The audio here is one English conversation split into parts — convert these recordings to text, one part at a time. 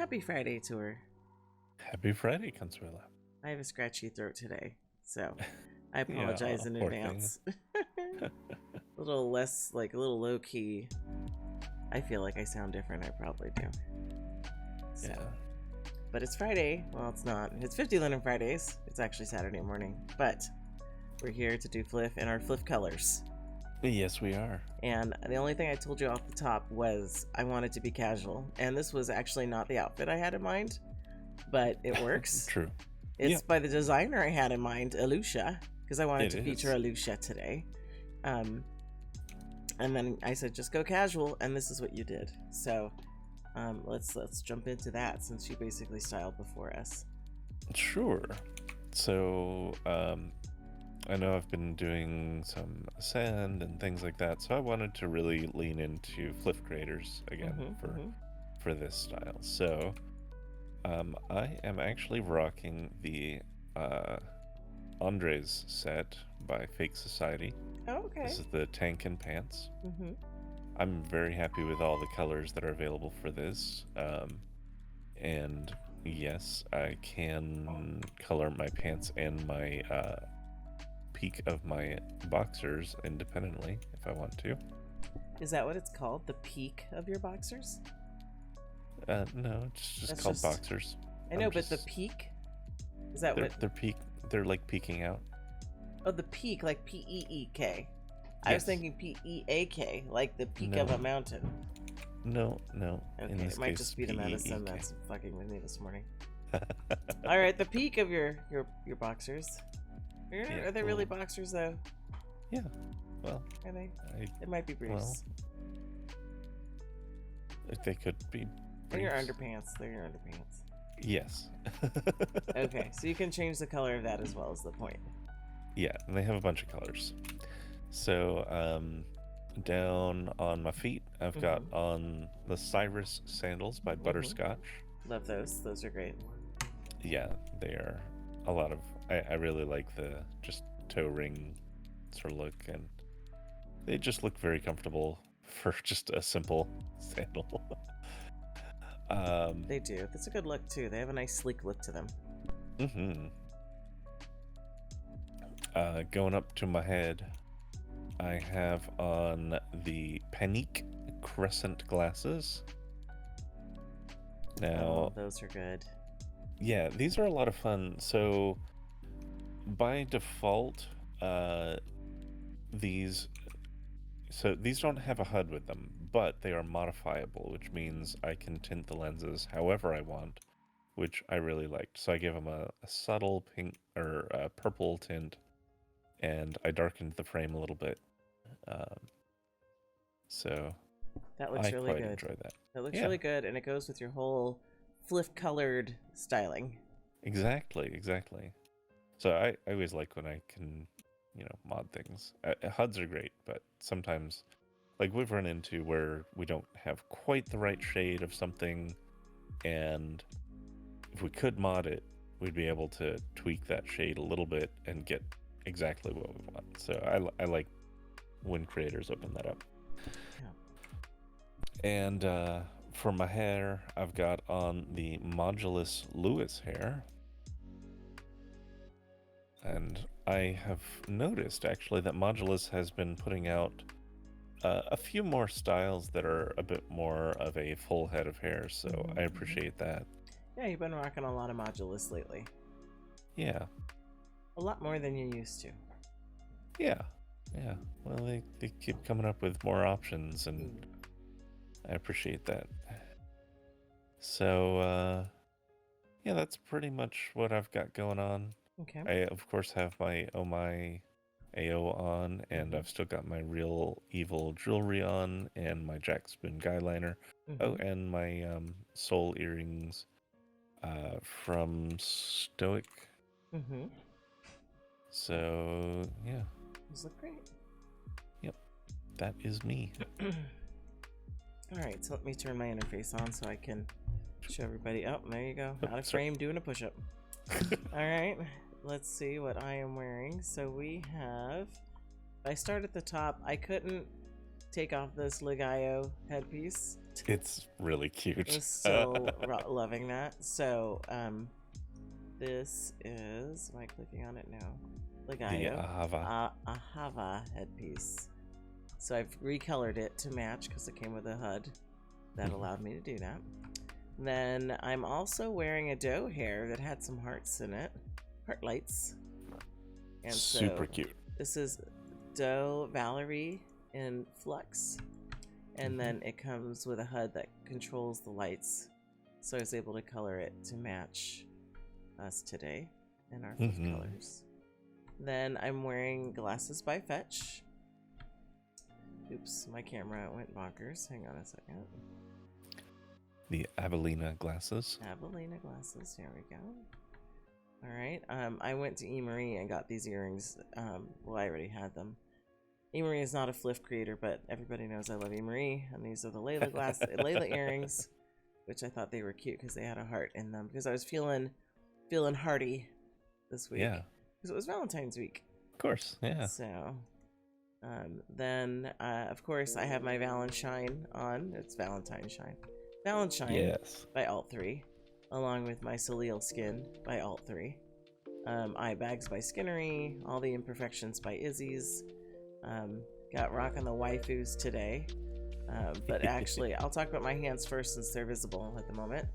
Happy Friday to her. Happy Friday, Consuela. I have a scratchy throat today, so I apologize in poor advance. A little less, like a little low key. I feel like I sound different. I probably do. So. Yeah. But it's Friday. Well, it's not. It's 50 Linden Fridays. It's actually Saturday morning. But we're here to do FLF in our FLF colors. Yes, we are. And the only thing I told you off the top was I wanted to be casual. And this was actually not the outfit I had in mind, but it works. True. It's by the designer I had in mind, Alusha, because I wanted to feature Alusha today. And then I said, just go casual, and this is what you did. So let's jump into that since you basically styled before us. Sure. So I know I've been doing some Ascend and things like that, so I wanted to really lean into FLF creators again for this style. So I am actually rocking the Andre's set by Fake Society. Oh, okay. This is the tank and pants. I'm very happy with all the colors that are available for this. And yes, I can color my pants and my peak of my boxers independently if I want to. Is that what it's called? The peak of your boxers? No, it's just called boxers. I know, but the peak? Is that what? They're like peeking out. Oh, the peak, like P-E-E-K. I was thinking P-E-A-K, like the peak of a mountain. No. Okay, it might just be the medicine that's fucking with me this morning. All right, the peak of your boxers. Are they really boxers though? Yeah. Well, are they? It might be briefs. Well, they could be. They're your underpants. They're your underpants. Yes. Okay, so you can change the color of that as well as the point. Yeah, and they have a bunch of colors. So, down on my feet, I've got on the Cyrus sandals by Butterscotch. Love those. Those are great. Yeah, they are a lot of... I really like the just toe ring sort of look, and they just look very comfortable for just a simple sandal. They do. That's a good look, too. They have a nice, sleek look to them. Going up to my head, I have on the Panique Crescent glasses. Now, those are good. Yeah, these are a lot of fun. So, by default, these don't have a HUD with them, but they are modifiable, which means I can tint the lenses however I want, which I really liked. So I give them a subtle pink or purple tint, and I darkened the frame a little bit. So that looks really good. I enjoy that. That looks really good, and it goes with your whole FLF colored styling. Exactly. So I always like when I can, mod things. HUDs are great, but sometimes, like, we've run into where we don't have quite the right shade of something, and if we could mod it, we'd be able to tweak that shade a little bit and get exactly what we want. So I like when creators open that up. Yeah. And for my hair, I've got on the Modulus Lewis hair. And I have noticed, actually, that Modulus has been putting out a few more styles that are a bit more of a full head of hair, so I appreciate that. Yeah, you've been rocking a lot of Modulus lately. Yeah. A lot more than you used to. Yeah. Well, they keep coming up with more options, and I appreciate that. So, yeah, that's pretty much what I've got going on. Okay. I, of course, have my Oh My AO on, and I've still got my Real Evil jewelry on, and my Jack Spoon guy liner. Oh, and my soul earrings from Stoic. So, yeah. Those look great. Yep. That is me. Alright, so let me turn my interface on so I can show everybody. Oh, there you go. Out of frame, doing a push-up. Alright, let's see what I am wearing. So we have... If I start at the top, I couldn't take off this Ligayo headpiece. It's really cute. I was so loving that. So, this is, am I clicking on it now? The Ahava. Ahava headpiece. So I've recolored it to match because it came with a HUD that allowed me to do that. Then I'm also wearing a doe hair that had some hearts in it, heart lights. And super so cute. this is doe Valerie in Flux, and then it comes with a HUD that controls the lights. So I was able to color it to match us today in our fifth colors. Then I'm wearing glasses by Fetch. Oops, my camera went bonkers. Hang on a second. The Avelina glasses. Avelina glasses. Here we go. All right. I went to Emery and got these earrings. Well, I already had them. Emery is not a FLF creator, but everybody knows I love Emery, and these are the LaLa LaLa earrings, which I thought they were cute because they had a heart in them. Because I was feeling hearty this week. Yeah. Because it was Valentine's week. Of course. Yeah. So, then of course I have my Valentine on. It's Valentine Shine. Valentine. Yes. By Alt3, along with my Soleil Skin by Alt3, Eye Bags by Skinnery, All the Imperfections by Izzy's. Got rocking the waifus today, but actually I'll talk about my hands first since they're visible at the moment.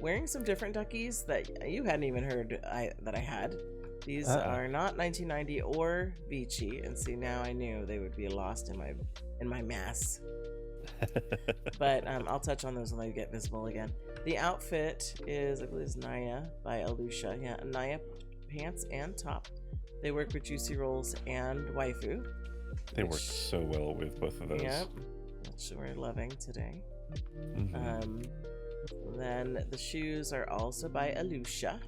Wearing some different duckies that you hadn't even heard that I had. These are not 1990 or Veechi, and see, now I knew they would be lost in my mass. But I'll touch on those when they get visible again. The outfit is, I believe, it's Naya by Alusha. Yeah, Naya pants and top. They work with Juicy Rolls and Waifu. They work so well with both of those. Yep, which we're loving today. Then the shoes are also by Alusha,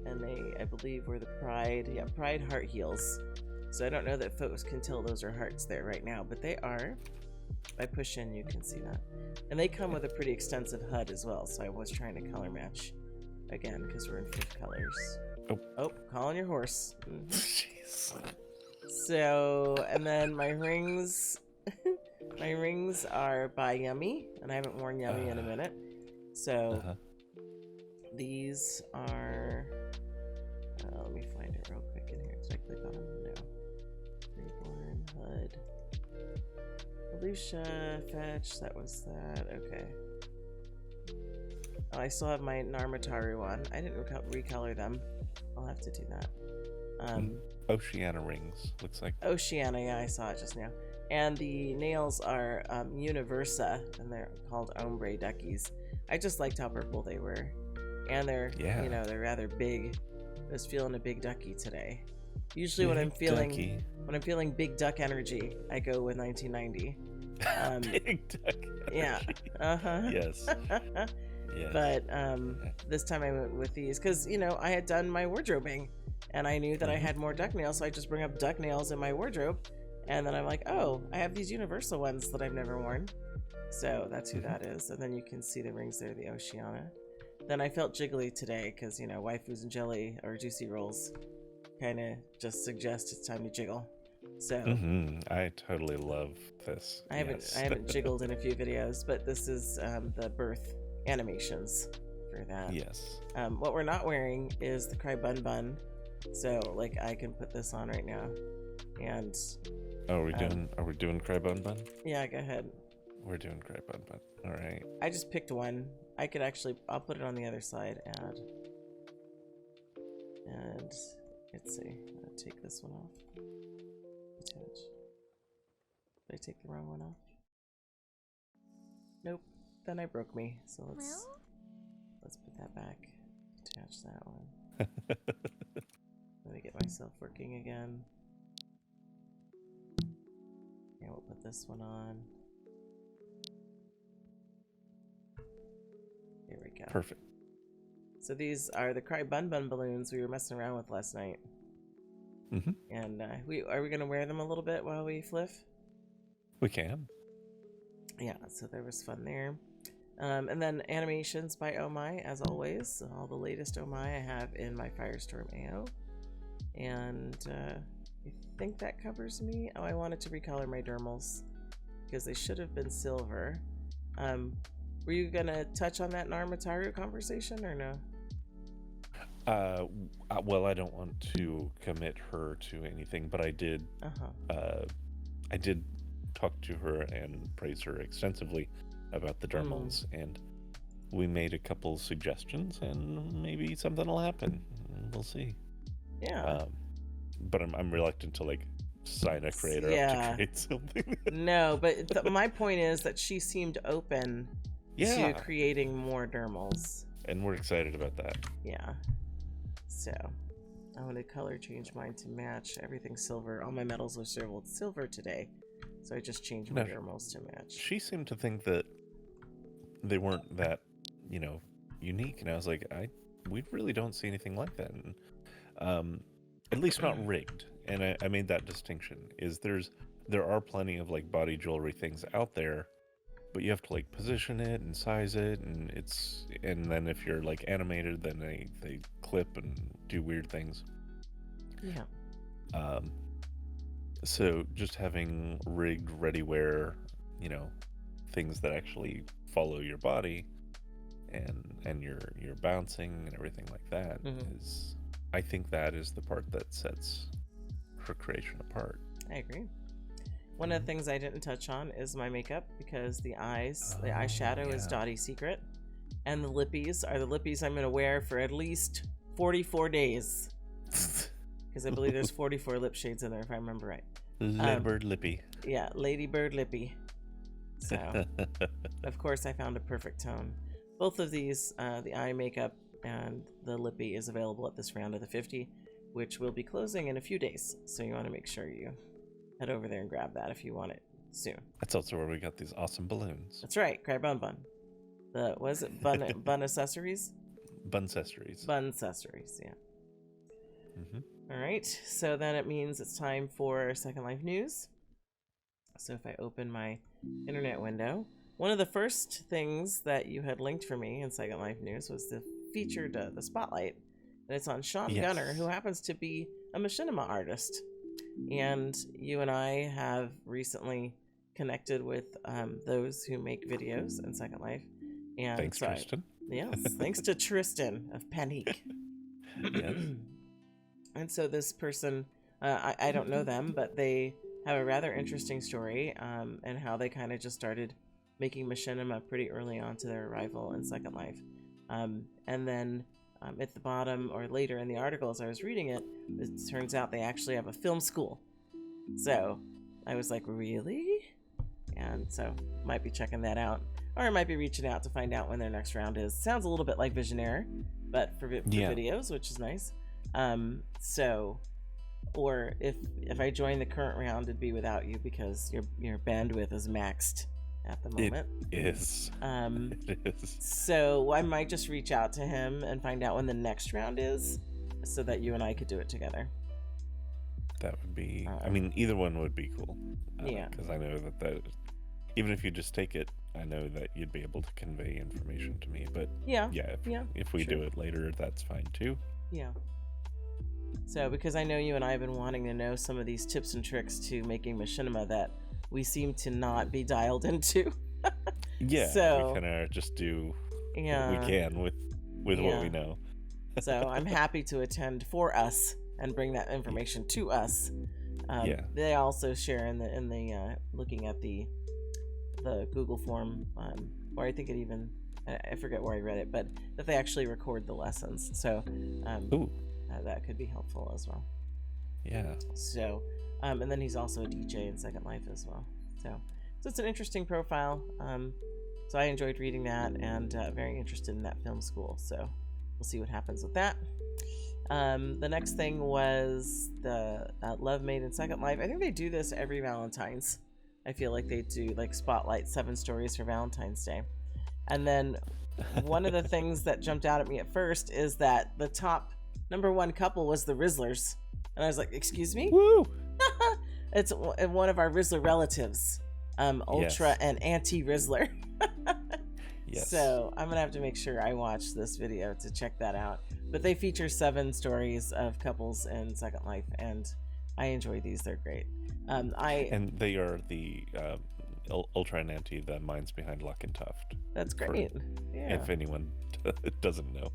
and they, I believe, were the Pride heart heels. So I don't know that folks can tell those are hearts there right now, but they are. If I push in, you can see that. And they come with a pretty extensive HUD as well, so I was trying to color match again because we're in 5 colors. Oh, calling your horse. Jeez. So, and then my rings, my rings are by Yummy, and I haven't worn Yummy in a minute. So these are, let me find it real quick in here. Did I click on them? No. Reborn, HUD. Alusha, Fetch, that was that. Okay. Oh, I still have my Narmataru on. I didn't recolor them. I'll have to do that. Oceana rings, looks like. Oceana, yeah, I saw it just now. And the nails are Universa, and they're called Ombre Duckies. I just liked how purple they were. And they're, you know, they're rather big. I was feeling a big ducky today. Usually when I'm feeling big duck energy, I go with 1990. Big duck energy. Yeah. Yes. Yes. But this time I went with these because, you know, I had done my wardrobing and I knew that I had more duck nails, so I just bring up duck nails in my wardrobe, and then I'm like, oh, I have these universal ones that I've never worn. So that's who that is. And then you can see the rings there, the Oceana. Then I felt jiggly today because, you know, waifus and jelly or juicy rolls kind of just suggest it's time to jiggle. So I totally love this. I haven't jiggled in a few videos, but this is the birth animations for that. Yes. What we're not wearing is the Cry Bun Bun, so like I can put this on right now. And are we doing Cry Bun Bun? Yeah, go ahead. We're doing Cry Bun Bun. All right. I just picked one. I could actually, I'll put it on the other side. Add. And let's see. I'll take this one off. Attach. Did I take the wrong one off? Nope. Then I broke me. So let's put that back. Attach that one. Let me get myself working again. Yeah, we'll put this one on. Here we go. Perfect. So these are the Cry Bun Bun balloons we were messing around with last night. And are we gonna wear them a little bit while we fliff? We can. Yeah, so there was fun there. And then animations by Oh My, as always. All the latest Oh My I have in my Firestorm AO. And I think that covers me. Oh, I wanted to recolor my dermals because they should have been silver. Were you gonna touch on that Narmataru conversation or no? Well, I don't want to commit her to anything, but I did. I did talk to her and praise her extensively about the dermals, and we made a couple suggestions, and maybe something will happen. We'll see. Yeah. But I'm reluctant to like sign a creator up to create something. No, but my point is that she seemed open to creating more dermals, and we're excited about that. Yeah. So I want to color change mine to match everything silver. All my metals are silver today, so I just changed my dermals to match. She seemed to think that they weren't that, unique, and I was like, we really don't see anything like that, and, at least not rigged. And I made that distinction. There are plenty of like body jewelry things out there, but you have to like position it and size it, and then if you're like animated, then they clip and do weird things. Yeah. So just having rigged ready wear, things that actually follow your body and you're bouncing and everything like that is, I think that is the part that sets her creation apart. I agree. One of the things I didn't touch on is my makeup, because the eyeshadow is Dottie's secret, and the lippies are the lippies I'm going to wear for at least 44 days. Because I believe there's 44 lip shades in there, if I remember right. Ladybird lippy. Yeah, Ladybird lippy. So, of course, I found a perfect tone. Both of these, the eye makeup and the lippy, is available at this round of the 50, which will be closing in a few days. So you want to make sure you head over there and grab that if you want it soon. That's also where we got these awesome balloons. That's right, Cry Bun Bun. Was it Bun Accessories? Bun Accessories. Bun Accessories, yeah. All right, so then it means it's time for Second Life news. So if I open my internet window, one of the first things that you had linked for me in Second Life news was the spotlight, and it's on Sean Gunner, who happens to be a machinima artist. And you and I have recently connected with those who make videos in Second Life. And thanks, Tristan. Yes, thanks to Tristan of Panique. Yes. And so this person, I don't know them, but they have a rather interesting story, and how they kind of just started making machinima pretty early on to their arrival in Second Life. And then at the bottom, or later in the article as I was reading it, it turns out they actually have a film school. So I was like, really? And so might be checking that out, or I might be reaching out to find out when their next round is. Sounds a little bit like Visionaire, but for videos, which is nice. So, or if I join the current round, it'd be without you, because your bandwidth is maxed at the moment. It is. It is. So I might just reach out to him and find out when the next round is, so that you and I could do it together. That would be, I mean, either one would be cool. Yeah. Because I know that even if you just take it, I know that you'd be able to convey information to me. But if we do it later, that's fine too. Yeah. So, because I know you and I have been wanting to know some of these tips and tricks to making machinima that we seem to not be dialed into. So we kind of just do what we can with what we know. So I'm happy to attend for us and bring that information to us. They also share in the looking at the Google form, or I think it even, I forget where I read it, but that they actually record the lessons. So that could be helpful as well. Yeah. So, and then he's also a DJ in Second Life as well. So it's an interesting profile. So I enjoyed reading that, and very interested in that film school. So we'll see what happens with that. The next thing was the Love Made in Second Life. I think they do this every Valentine's. I feel like they do like spotlight 7 stories for Valentine's Day. And then one of the things that jumped out at me at first is that the top #1 couple was the Rizzlers. And I was like, excuse me? Woo! It's one of our Rizzler relatives, Ultra and Anti-Rizzler. Yes. So I'm going to have to make sure I watch this video to check that out. But they feature 7 stories of couples in Second Life, and I enjoy these. They're great. And they are the Ultra and Anti, the minds behind Lock and Tuft. That's great. Yeah. If anyone doesn't know.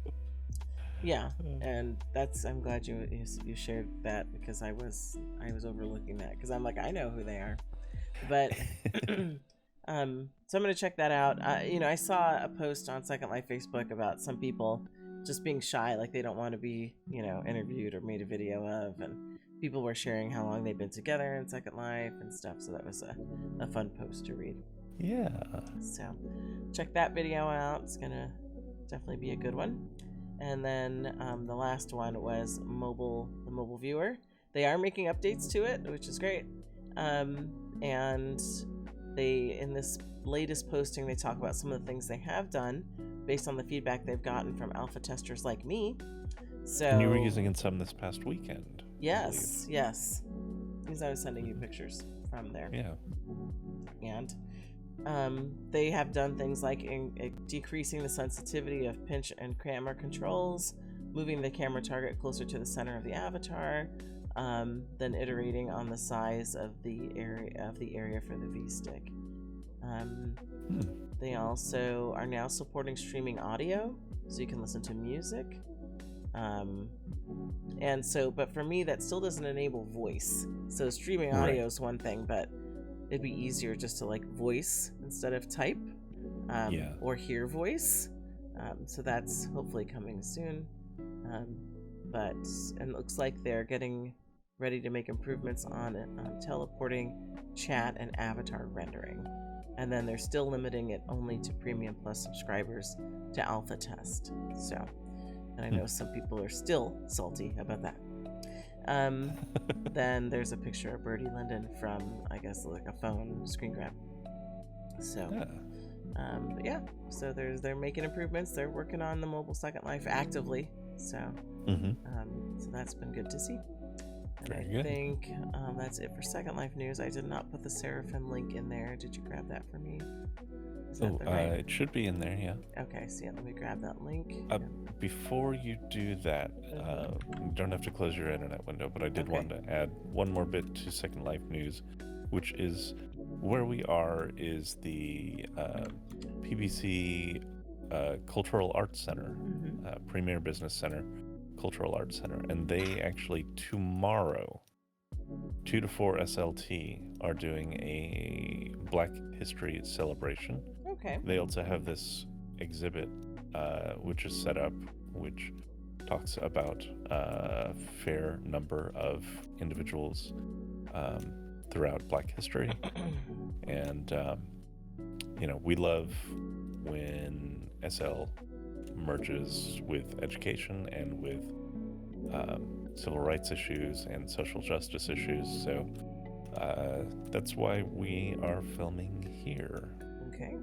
Yeah, and I'm glad you shared that, because I was overlooking that, because I'm like, I know who they are, but so I'm gonna check that out. I saw a post on Second Life Facebook about some people just being shy, like they don't want to be interviewed or made a video of, and people were sharing how long they've been together in Second Life and stuff. So that was a fun post to read. Yeah. So check that video out. It's gonna definitely be a good one. And then the last one was the mobile viewer. They are making updates to it, which is great. And in this latest posting, they talk about some of the things they have done based on the feedback they've gotten from alpha testers like me. So, and you were using some this past weekend. Yes, because I was sending you pictures from there. Yeah. And they have done things like decreasing the sensitivity of pinch and camera controls, moving the camera target closer to the center of the avatar, then iterating on the size of the area for the V-stick. They also are now supporting streaming audio, so you can listen to music. But for me, that still doesn't enable voice. So streaming audio is one thing, but it'd be easier just to like voice instead of type, or hear voice. So that's hopefully coming soon. But it looks like they're getting ready to make improvements on teleporting, chat, and avatar rendering. And then they're still limiting it only to Premium Plus subscribers to alpha test. So, and I know some people are still salty about that. Then there's a picture of Birdie Linden from, I guess, like a phone screen grab. So, so they're making improvements. They're working on the mobile Second Life actively. So, so that's been good to see. And I think that's it for Second Life news. I did not put the Seraphim link in there. Did you grab that for me? It should be in there, yeah. Okay, so let me grab that link. Before you do that, you don't have to close your internet window, but I did want to add one more bit to Second Life news, which is where we are is the PBC Cultural Arts Center, Premier Business Center, Cultural Arts Center, and they actually tomorrow, 2 to 4 SLT, are doing a Black History celebration. Okay. They also have this exhibit, which is set up, which talks about a fair number of individuals throughout Black history. And, we love when SL merges with education and with civil rights issues and social justice issues. So that's why we are filming here. Okay.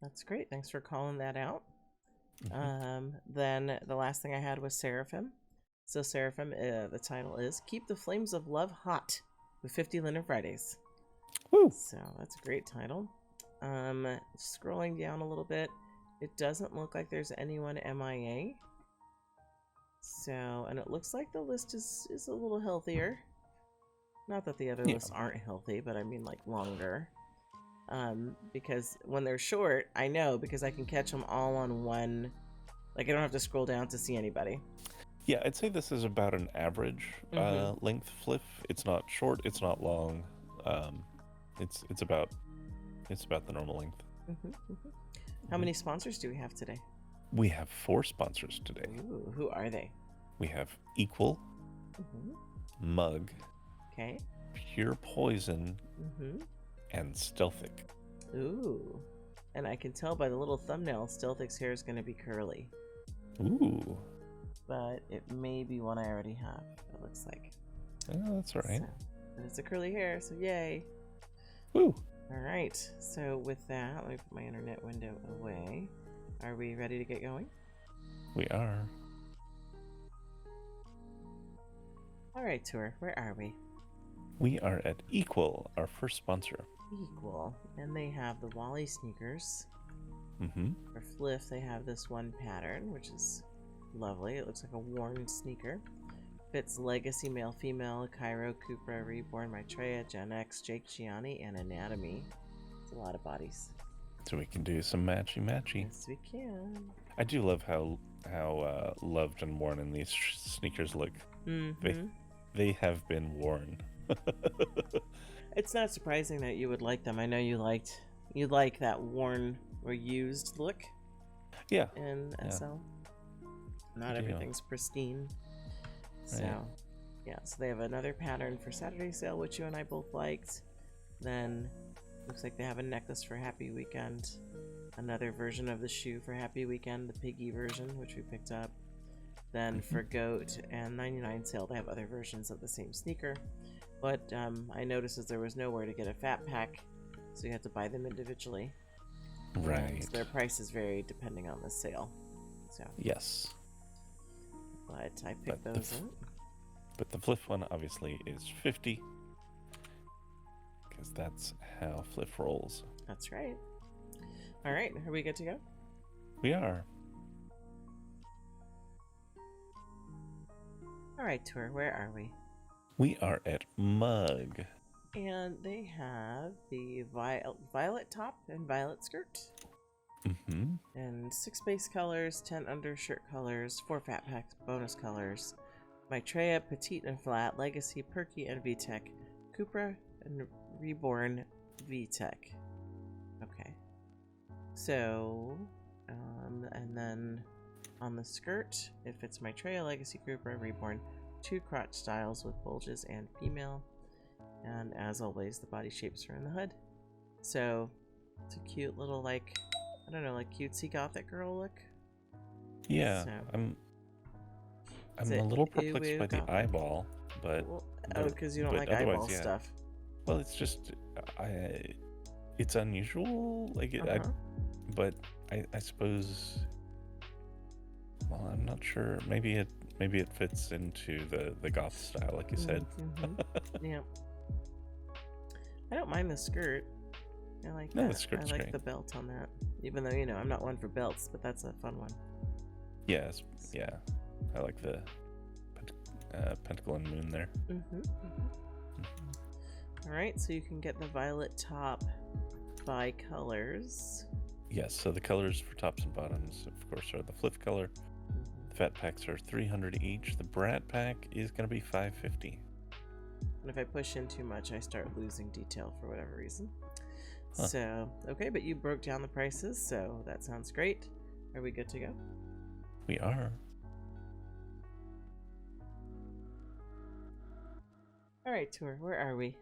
That's great. Thanks for calling that out. Then the last thing I had was Seraphim. So Seraphim, the title is Keep the Flames of Love Hot with 50 Linden Fridays. Woo! So that's a great title. Scrolling down a little bit, it doesn't look like there's anyone MIA. So, and it looks like the list is a little healthier. Not that the other lists aren't healthy, but I mean like longer. Because when they're short, I know, because I can catch them all on one. Like I don't have to scroll down to see anybody. Yeah, I'd say this is about an average length FLF. It's not short, it's not long. It's about the normal length. How many sponsors do we have today? We have 4 sponsors today. Ooh, who are they? We have Equal, Mug, okay, Pure Poison, and Stealthic. Ooh, and I can tell by the little thumbnail, Stealthic's hair is going to be curly. Ooh. But it may be one I already have, it looks like. Oh, that's all right. But it's a curly hair, so yay. Woo. All right, so with that, let me put my internet window away. Are we ready to get going? We are. All right, Tour, where are we? We are at Equal, our first sponsor. Equal, and they have the Wally sneakers. For FLF, they have this one pattern, which is lovely. It looks like a worn sneaker. Fits Legacy, Male, Female, Cairo, Cupra, Reborn, Maitreya, Gen X, Jake Gianni, and Anatomy. It's a lot of bodies. So we can do some matchy-matchy. Yes, we can. I do love how loved and worn in these sneakers look. Mm-hmm. They have been worn. It's not surprising that you would like them. I know you like that worn or used look. Yeah. In SL. Not everything's pristine. So, yeah. So they have another pattern for Saturday sale, which you and I both liked. Then looks like they have a necklace for Happy Weekend. Another version of the shoe for Happy Weekend, the piggy version, which we picked up. Then for Goat and 99 sale, they have other versions of the same sneaker. But I noticed that there was nowhere to get a fat pack, so you had to buy them individually. Right. So their prices vary depending on the sale. So yes. But I picked those up. But the Flip one obviously is 50. Because that's how Flip rolls. That's right. All right, are we good to go? We are. All right, Tour, where are we? We are at Mug. And they have the violet top and violet skirt. Mm-hmm. And 6 base colors, 10 undershirt colors, 4 fat packs bonus colors. Maitreya, Petite and Flat, Legacy, Perky, and VTech. Cupra and Reborn, VTech. Okay. So, and then on the skirt, if it's Maitreya, Legacy, Cupra, Reborn, 2 crotch styles with bulges and female. And as always, the body shapes are in the hood. So, it's a cute little, like, I don't know, like cutesy gothic girl look. Yeah, so, I'm a little perplexed by the gothic? eyeball, but... Well, because you don't like eyeball stuff. Well, it's just... it's unusual, like, but I suppose... Well, I'm not sure. Maybe it fits into the goth style, like you said. Mm-hmm. Yeah. I don't mind the skirt. I like no, that. The skirt's I like great. the belt on that. Even though, I'm not one for belts, but that's a fun one. Yes, yeah. I like the pentacle and moon there. All right, so you can get the violet top by colors. Yes, so the colors for tops and bottoms, of course, are the Flip color. The fat packs are $300 each. The Brat pack is going to be $550. And if I push in too much, I start losing detail for whatever reason. Huh. So, okay, but you broke down the prices, so that sounds great. Are we good to go? We are. All right, Tour, where are we?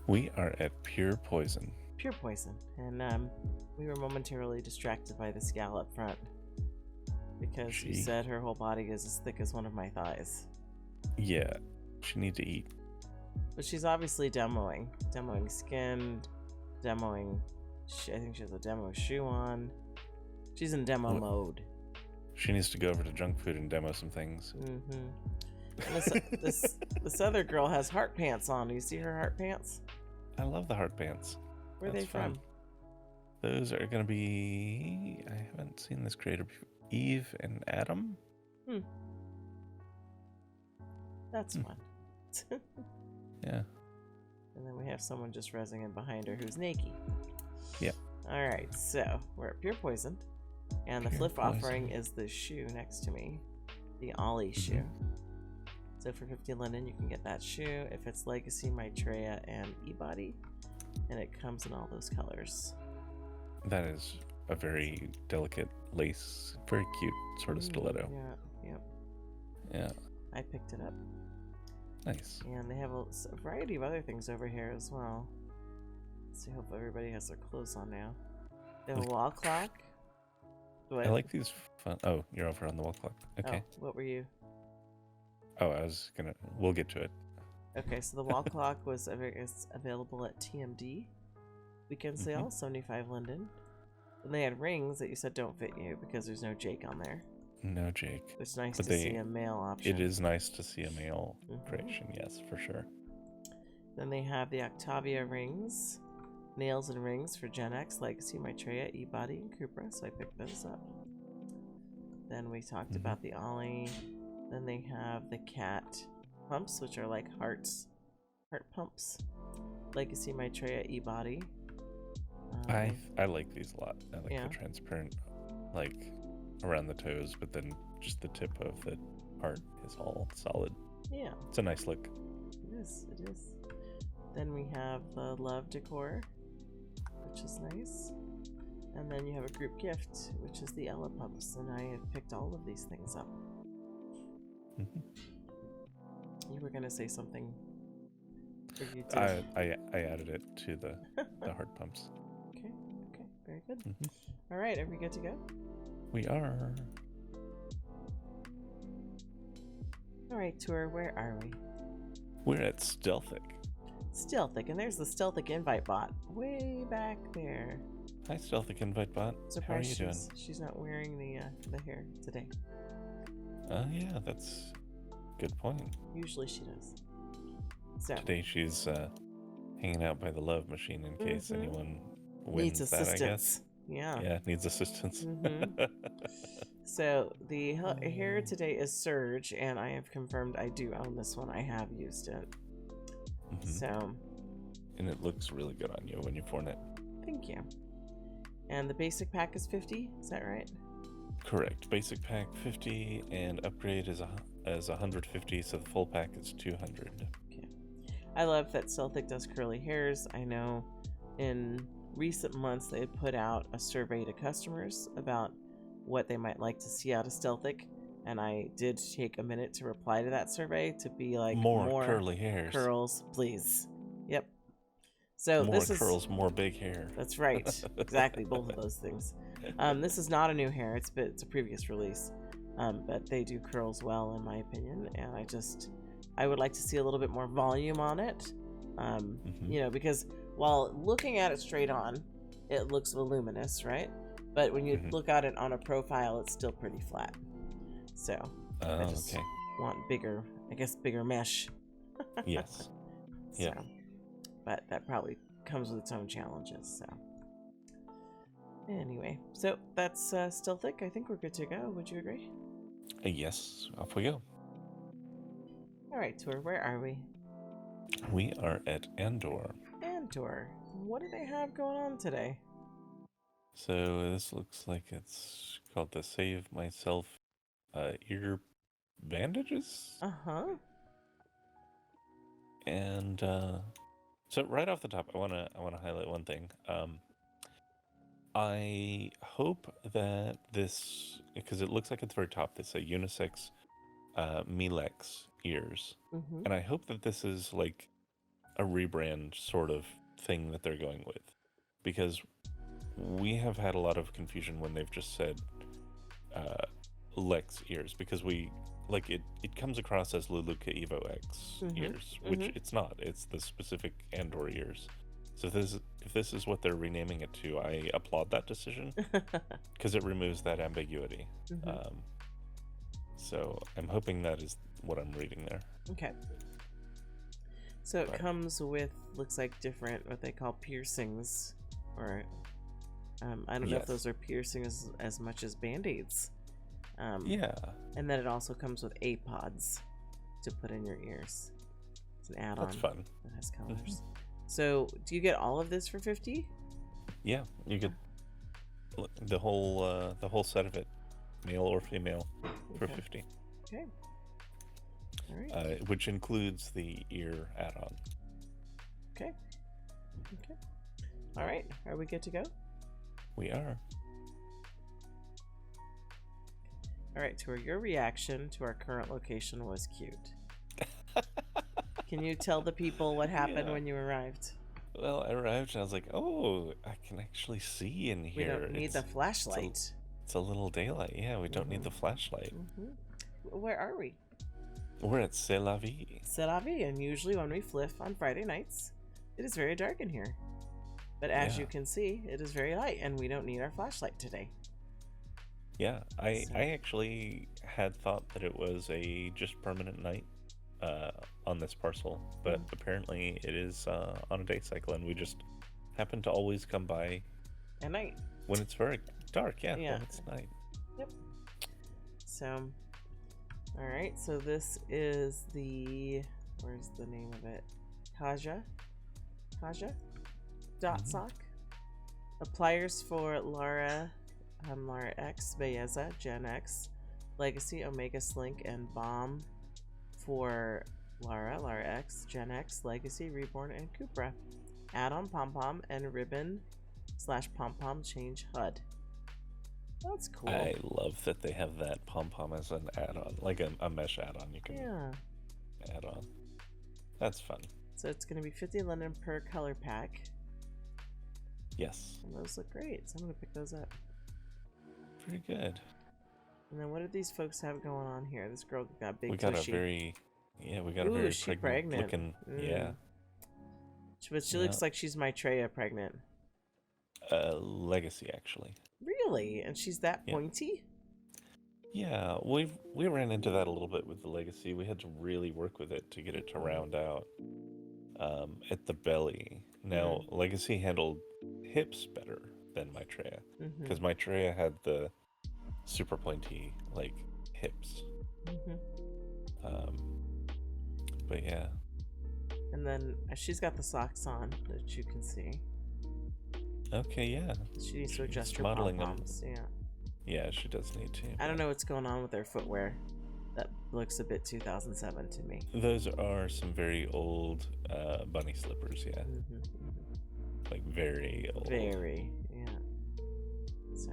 We are at Pure Poison. Pure Poison. And we were momentarily distracted by this gal up front. Because she said her whole body is as thick as one of my thighs. Yeah, she needs to eat. But she's obviously demoing. Demoing skin, demoing... I think she has a demo shoe on. She's in demo mode. She needs to go over to junk food and demo some things. And this other girl has heart pants on. Do you see her heart pants? I love the heart pants. Where are they from? Those are going to be... I haven't seen this creator before. Eve and Adam? That's fun. Yeah. And then we have someone just rezzing in behind her who's naked. Yeah. Alright, so we're at Pure Poison. And the Flip offering is the shoe next to me. The Ollie shoe. So for 50 Linden, you can get that shoe. If it's Legacy, Maitreya, and E-Body. And it comes in all those colors. That is a very delicate lace, very cute sort of stiletto. Yeah. I picked it up. Nice. And they have a variety of other things over here as well. Let's see, hope everybody has their clothes on now. They have a wall clock. I like these fun... Oh, you're over on the wall clock. Okay. Oh, what were you? Oh, I was gonna... We'll get to it. Okay, so the wall clock is available at TMD. Weekend sale, 75 Linden. And they had rings that you said don't fit you because there's no Jake on there. No Jake. It's nice to see a male option. It is nice to see a male creation, yes, for sure. Then they have the Octavia rings. Nails and rings for Gen X, Legacy, Maitreya, E-Body, and Cupra. So I picked those up. Then we talked about the Ollie. Then they have the cat pumps, which are like heart pumps. Legacy Maitreya e-body. I like these a lot. I like the transparent, like around the toes, but then just the tip of the heart is all solid. Yeah, it's a nice look. It is. It is. Then we have the love decor, which is nice. And then you have a group gift, which is the Ella pumps, and I have picked all of these things up. You were gonna say something. I added it to the heart pumps. Okay, very good. All right, are we good to go? We are. All right, tour, where are we? We're at Stealthic. Stealthic, and there's the Stealthic invite bot way back there. Hi, Stealthic invite bot. How are you doing? She's not wearing the hair today. Oh yeah, that's a good point. Usually she does. So today she's hanging out by the love machine in case anyone wins needs assistance. That, I guess. Yeah, needs assistance. So the hair today is Surge, and I have confirmed I do own this one. I have used it. So. And it looks really good on you when you've worn it. Thank you. And the basic pack is 50, is that right? Correct. Basic pack 50, and upgrade is 150, so the full pack is 200. Okay. I love that Stealthic does curly hairs. I know in recent months they put out a survey to customers about what they might like to see out of Stealthic, and I did take a minute to reply to that survey to be like, more curly hairs. Curls, please. Yep. So more this curls, is more big hair. That's right. Exactly, both of those things. This is not a new hair. It's a previous release. But they do curls well, in my opinion, and I would like to see a little bit more volume on it. You know, because while looking at it straight on, it looks voluminous, right? But when you look at it on a profile, it's still pretty flat. So I just want bigger mesh. Yes. Yeah. So, but that probably comes with its own challenges. So anyway, so that's still thick. I think we're good to go. Would you agree? Yes. Off we go. All right, tour. Where are we? We are at Andore. Andore. What do they have going on today? So this looks like it's called the Save Myself ear bandages. And so right off the top, I wanna highlight one thing. I hope that this, because it looks like at the very top, it's a unisex Milex ears, and I hope that this is like a rebrand sort of thing that they're going with, because we have had a lot of confusion when they've just said Lex ears, because we like it comes across as Luluka Evo X ears, which it's not. It's the specific Andore ears. So if this is what they're renaming it to, I applaud that decision, because it removes that ambiguity. So I'm hoping that is what I'm reading there. Okay. So it comes with, looks like different, what they call piercings, or I don't know if those are piercings as much as band-aids. And then it also comes with AirPods to put in your ears. It's an add-on. That's fun. That has colors. So do you get all of this for 50? Yeah, you get the whole set of it, male or female, for 50. Okay. All right. Which includes the ear add-on. Okay. All right. Are we good to go? We are. All right, Tour, your reaction to our current location was cute. Can you tell the people what happened when you arrived? Well, I arrived and I was like, oh, I can actually see in here. We don't need the flashlight. It's a little daylight. Yeah, we don't need the flashlight. Where are we? We're at C'est La Vie. C'est La Vie, and usually when we fliff on Friday nights, it is very dark in here. But as you can see, it is very light, and we don't need our flashlight today. Yeah, I actually had thought that it was a just permanent night on this parcel, but apparently it is on a day cycle, and we just happen to always come by at night when it's very dark. Yeah. When it's night. Yep. So All right, so this is the, where's the name of it? Kaja dot sock. Appliers for LARA, LARA X, Belleza, Gen X, Legacy, Omega Slink, and Bomb for LARA, LARA X, Gen X, Legacy, Reborn, and Cupra. Add-on pom-pom and ribbon / pom-pom change HUD. That's cool. I love that they have that pom-pom as an add-on, like a mesh add-on you can add on. That's fun. So it's going to be 50 linen per color pack. Yes. And those look great, so I'm going to pick those up. Pretty good. And then what do these folks have going on here? This girl got big We got tushy. a very pregnant looking, yeah. But she looks like she's Maitreya pregnant. Legacy, actually. Really? And she's that pointy? Yeah, we ran into that a little bit with the Legacy. We had to really work with it to get it to round out at the belly. Now, Legacy handled hips better than Maitreya, because Maitreya had the super pointy, like, hips. But yeah. And then she's got the socks on that you can see. Okay, yeah. She needs to adjust her pom-poms. Yeah, she does need to. I don't know what's going on with her footwear. That looks a bit 2007 to me. Those are some very old bunny slippers, yeah. Like very old. Very, yeah. So,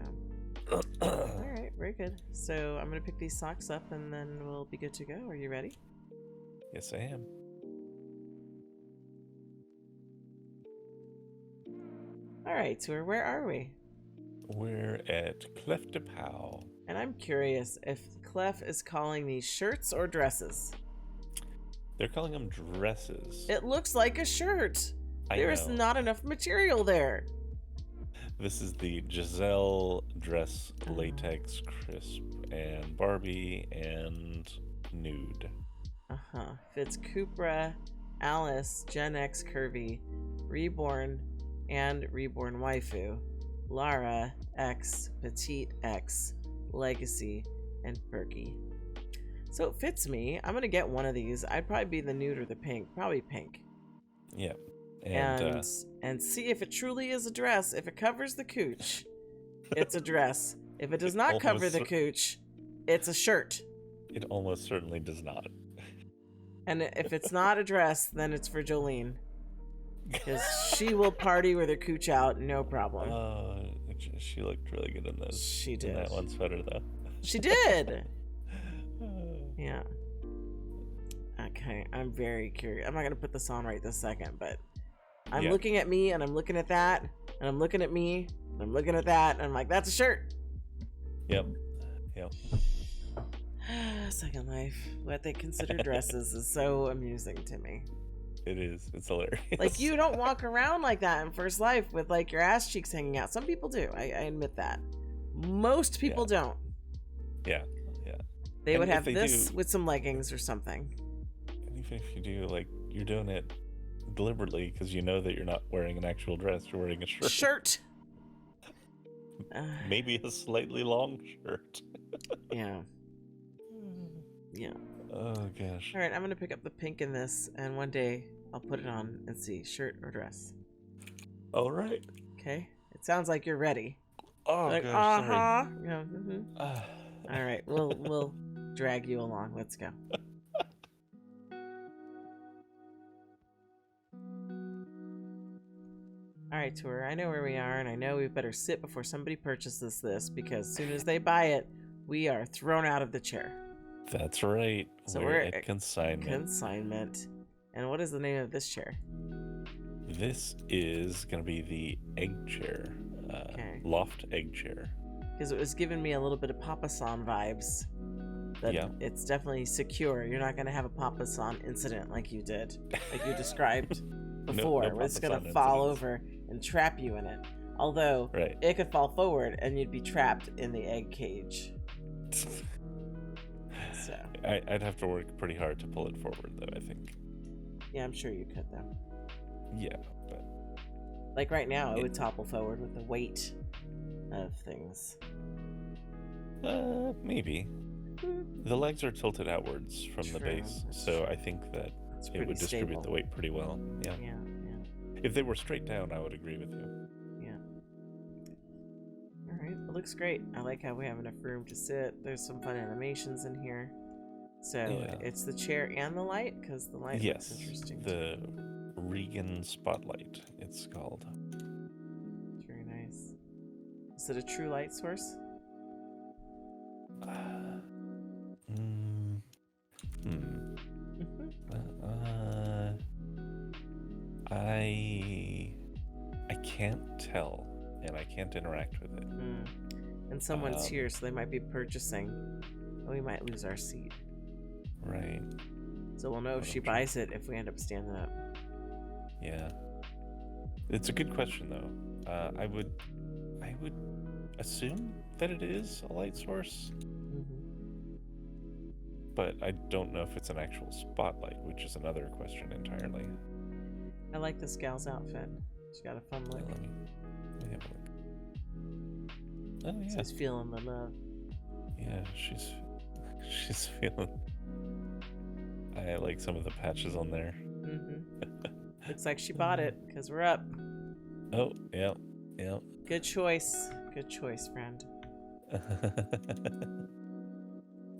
all right, very good. So I'm gonna pick these socks up and then we'll be good to go. Are you ready? Yes, I am. All right, Tour, where are we? We're at Clef de Peau. And I'm curious if Clef is calling these shirts or dresses. They're calling them dresses. It looks like a shirt. There's not enough material there. This is the Giselle dress, latex, crisp, and Barbie, and nude. Fits Cupra, Alice, Gen X curvy, Reborn, and Reborn waifu, Lara X, Petite X, Legacy, and Perky. So it fits me. I'm gonna get one of these. I'd probably be the nude or the pink. Probably pink. Yeah. And see if it truly is a dress. If it covers the cooch, it's a dress. If it does not cover the cooch, it's a shirt. It almost certainly does not. And if it's not a dress, then it's for Jolene. Because she will party with her cooch out, no problem. She looked really good in those. She did. In that one sweater, though. She did! Yeah. Okay, I'm very curious. I'm not going to put this on right this second, but I'm looking at me, and I'm looking at that, and I'm looking at me, and I'm looking at that, and I'm like, that's a shirt! Yep. Second Life. What they consider dresses is so amusing to me. It is. It's hilarious. Like, you don't walk around like that in First Life with, like, your ass cheeks hanging out. Some people do. I admit that. Most people don't. Yeah. They would have this with some leggings or something. And even if you do, like, you're doing it deliberately because you know that you're not wearing an actual dress. You're wearing a shirt. Maybe a slightly long shirt. Yeah. Oh, gosh. All right, I'm going to pick up the pink in this, and one day I'll put it on and see, shirt or dress. All right. Okay. It sounds like you're ready. Oh, like, gosh, sorry. Yeah. All right, we'll drag you along. Let's go. All right, Tour, I know where we are, and I know we better sit before somebody purchases this, because as soon as they buy it, we are thrown out of the chair. That's right. So we're at Consignment. Consignment. And what is the name of this chair? This is going to be the egg chair. Loft egg chair. Because it was giving me a little bit of Papa San vibes. But it's definitely secure. You're not going to have a Papa San incident like you did. Like you described before. No where it's going to fall over and trap you in it. Although, it could fall forward and you'd be trapped in the egg cage. So I'd have to work pretty hard to pull it forward, though, I think. Yeah, I'm sure you could, though. Yeah, but... Like right now, it would topple forward with the weight of things. Maybe. The legs are tilted outwards from the base, so I think that it would distribute the weight pretty well. Yeah. Yeah. If they were straight down, I would agree with you. Yeah. All right. It looks great. I like how we have enough room to sit. There's some fun animations in here. So it's the chair and the light, because the light looks interesting. The Regan Spotlight, it's called. It's very nice. Is it a true light source? I can't tell, and I can't interact with it. And someone's here, so they might be purchasing. We might lose our seat. Right. So we'll know if she buys it if we end up standing up. Yeah. It's a good question, though. I would assume that it is a light source. But I don't know if it's an actual spotlight, which is another question entirely. I like this gal's outfit. She's got a fun look. Let me have a look. Oh, yeah. She's feeling the love. Yeah, she's feeling... I like some of the patches on there. Looks like she bought it, because we're up. Oh, yeah. Good choice. Good choice, friend.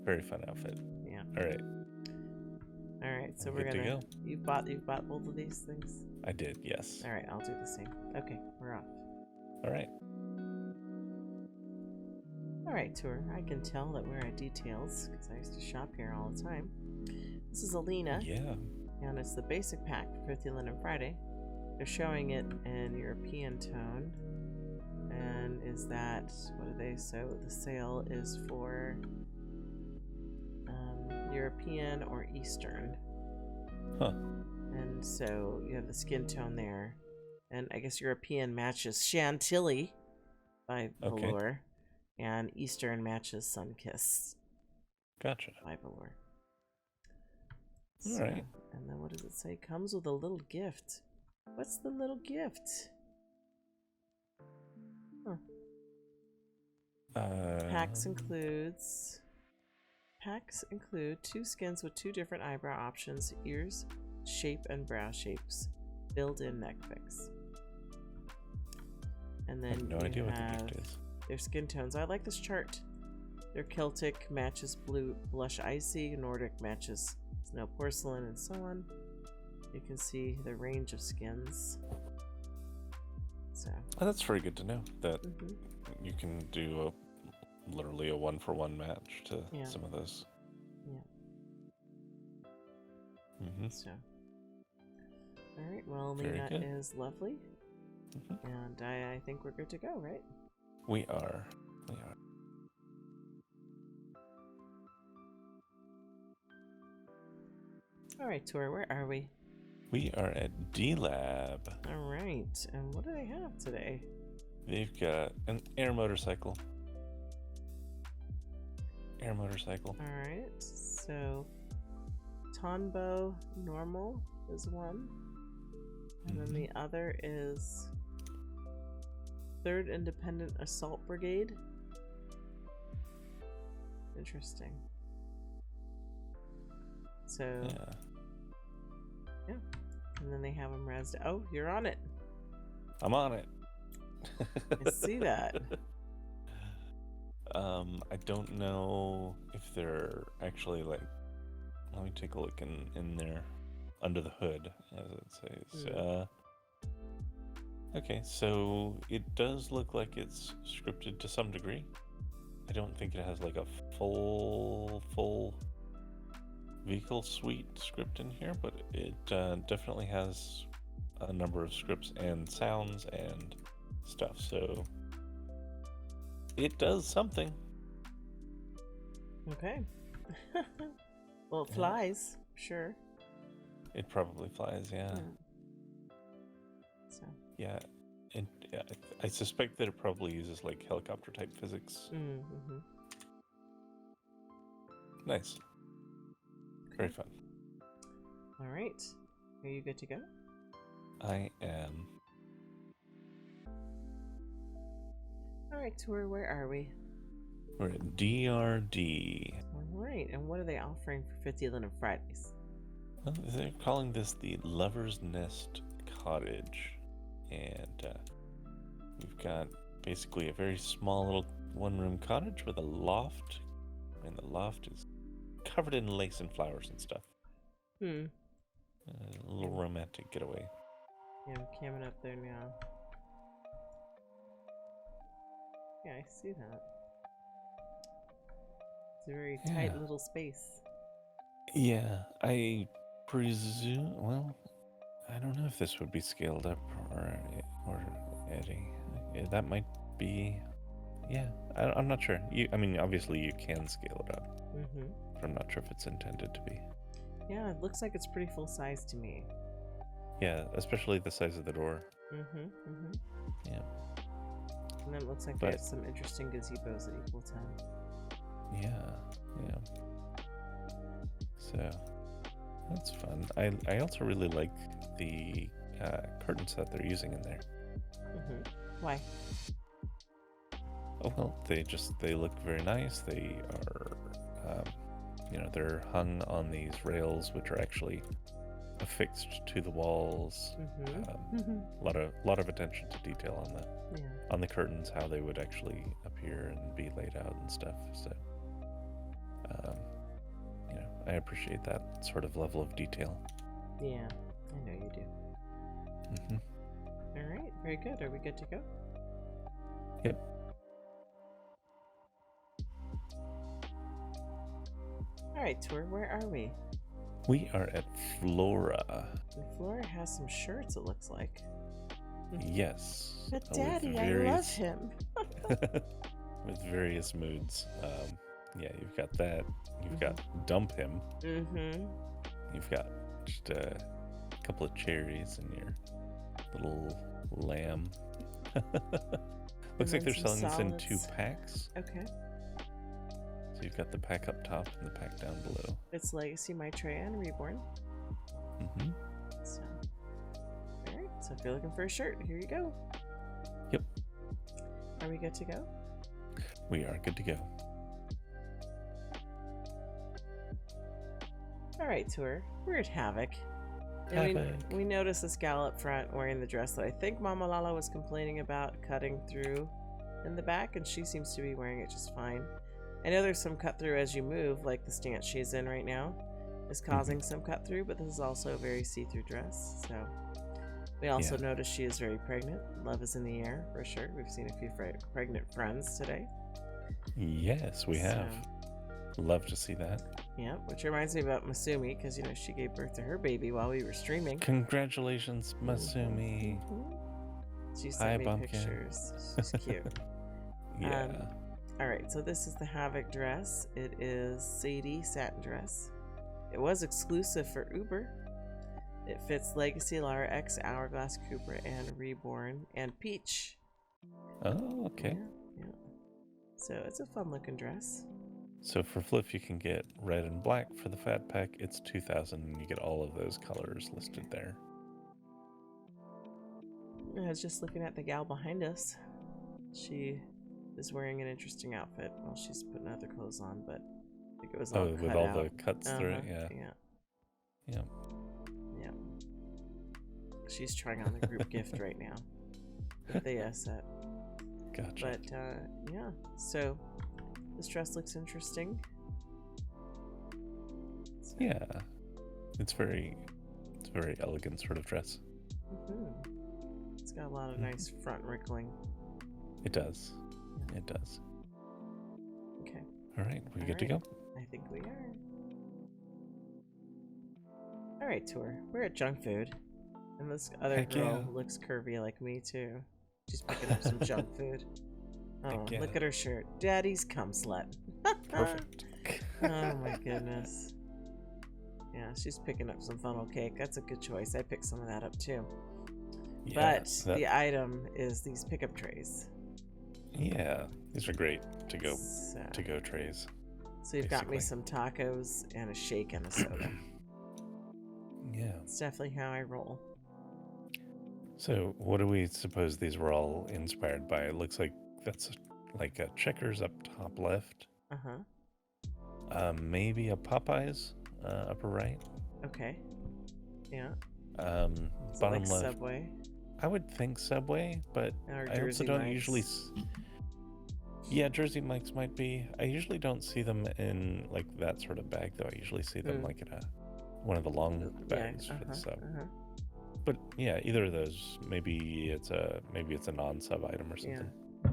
Very fun outfit. Yeah. All right, so we're gonna... You've bought both of these things? I did, yes. All right, I'll do the same. Okay, we're off. All right. All right, tour. I can tell that we're at DeeTaleZ, because I used to shop here all the time. This is Alina. Yeah. And it's the basic pack for the Linden Friday. They're showing it in European tone. And is that, what do they say? The sale is for European or Eastern. Huh. And so you have the skin tone there. And I guess European matches Chantilly by Velour. And Eastern matches Sunkiss. Gotcha. By Velour. All right. And then what does it say? Comes with a little gift. What's the little gift? Packs include 2 skins with 2 different eyebrow options, ears, shape, and brow shapes. Build-in neck fix. And then I have no idea what the gift is. Their skin tones. I like this chart. Their Celtic matches blue blush icy, Nordic matches snow porcelain, and so on. You can see the range of skins. So that's very good to know that you can do literally a 1-for-1 match to some of those. Yeah. So, all right. Well, Lena is lovely, and I think we're good to go, right? We are. All right, Tor, where are we? We are at D-Lab. All right, and what do they have today? They've got an air motorcycle. All right, so Tonbo Normal is one, and then the other is 3rd Independent Assault Brigade. Interesting. So yeah, and then they have them rezzed. Oh, you're on it. I'm on it. I see that. I don't know if they're actually like. Let me take a look in there under the hood, as it says. Okay, so it does look like it's scripted to some degree. I don't think it has like a full vehicle suite script in here, but it definitely has a number of scripts and sounds and stuff, so it does something. Okay. Well, it flies, sure. It probably flies, yeah. So. Yeah, and I suspect that it probably uses like helicopter type physics. Nice. Very fun. All right. Are you good to go? I am. All right, Tour, where are we? We're at DRD. All right, and what are they offering for 50 Linden Fridays? Well, they're calling this the Lover's Nest Cottage. And we've got basically a very small little one-room cottage with a loft. And the loft is covered in lace and flowers and stuff. A little romantic getaway. Yeah, I'm camming up there now. Yeah, I see that. It's a very tight little space. Yeah, I presume. Well, I don't know if this would be scaled up or Eddie. That might be. Yeah, I'm not sure. I mean, obviously you can scale it up. But I'm not sure if it's intended to be. Yeah, it looks like it's pretty full size to me. Yeah, especially the size of the door. Yeah. And then it looks like they have some interesting gazebos at equal time. Yeah. So that's fun. I also really like the curtains that they're using in there. Why? Oh well, they look very nice. They are, they're hung on these rails, which are actually affixed to the walls. A lot of attention to detail on the curtains, how they would actually appear and be laid out and stuff. So, I appreciate that sort of level of detail. Yeah, I know you do. All right, very good. Are we good to go? Yep. All right, tour, where are we? We are at Flora. And Flora has some shirts, it looks like. Yes. But Daddy, I love him. With various moods. You've got that. You've got dump him. You've got just a couple of cherries in your little lamb. Looks like they're selling this in 2 packs. Okay. So you've got the pack up top and the pack down below. It's Legacy, Maitreya, and Reborn. So, all right. So if you're looking for a shirt, here you go. Yep. Are we good to go? We are good to go. All right, tour. We're at Havoc. And we noticed this gal up front wearing the dress that I think Mama LaLa was complaining about cutting through in the back, and she seems to be wearing it just fine. I know there's some cut through as you move, like the stance she's in right now is causing some cut through, but this is also a very see-through dress. So we also noticed she is very pregnant. Love is in the air for sure. We've seen a few pregnant friends today. Yes, we have. Love to see that. Yeah, which reminds me about Masumi, because she gave birth to her baby while we were streaming. Congratulations, Masumi. She sent me pictures. She's cute. All right, so this is the Havoc dress. It is Sadie satin dress. It was exclusive for Uber. It fits Legacy, Lara X, Hourglass, Cooper, and Reborn, and Peach. Oh, okay. Yeah. So it's a fun looking dress. So for Flip, you can get red and black. For the fat pack, it's 2,000, and you get all of those colors listed there. I was just looking at the gal behind us. She is wearing an interesting outfit. Well, she's putting other clothes on, but I think it was all with all the cuts through it. Yeah. She's trying on the group gift right now with the set. Gotcha. But so this dress looks interesting. So. Yeah, it's very elegant sort of dress. It's got a lot of nice front wrinkling. It does. It does. Okay. All right, we good to go? I think we are. All right, tour. We're at junk food, and this other girl looks curvy like me too. She's picking up some junk food. Oh, look at her shirt. Daddy's cum slut. Perfect. Oh my goodness. Yeah, she's picking up some funnel cake. That's a good choice. I picked some of that up too. Yeah, but the item is these pickup trays. Yeah, these are great to go trays. So you've got me some tacos and a shake and a soda. Yeah. It's definitely how I roll. So what do we suppose these were all inspired by? It looks like that's like a Checkers up top left. Maybe a Popeyes upper right. Okay. Yeah. Bottom like left. Subway. I would think Subway, but Or I Jersey also don't Mike's. usually. Yeah, Jersey Mike's might be. I usually don't see them in like that sort of bag, though. I usually see them like in one of the long bags for the sub. But yeah, either of those. Maybe it's a non-sub item or something. Yeah.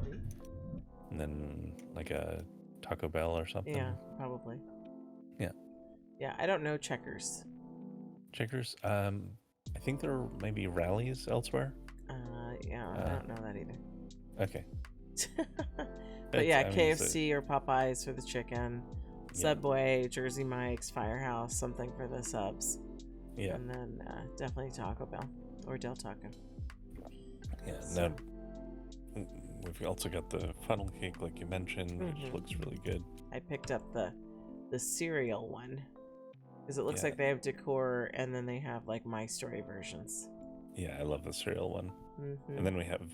And then like a Taco Bell or something. Yeah, probably. Yeah. Yeah, I don't know Checkers. Checkers. I think there are maybe rallies elsewhere. Yeah, I don't know that either. Okay. But yeah, KFC or Popeyes for the chicken, Subway, Jersey Mike's, Firehouse, something for the subs. Yeah. And then definitely Taco Bell or Del Taco. Yeah. So. Now we've also got the funnel cake, like you mentioned, which looks really good. I picked up the cereal one because it looks like they have decor and then they have like My Story versions. Yeah, I love the cereal one. And then we have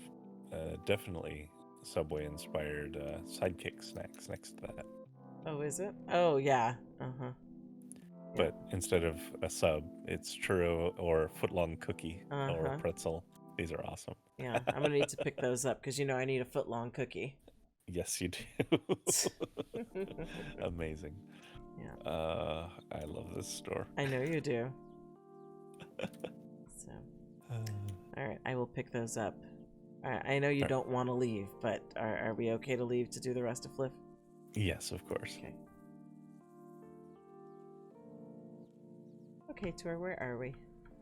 definitely Subway inspired sidekick snacks next to that. Oh, is it? Oh, yeah. But instead of a sub, it's churro or footlong cookie or pretzel. These are awesome. Yeah, I'm gonna need to pick those up because I need a footlong cookie. Yes, you do. Amazing. Yeah. I love this store. I know you do. So, all right, I will pick those up. All right, I know you don't want to leave, but are we okay to leave to do the rest of Flip? Yes, of course. Okay. Okay, Tor, where are we?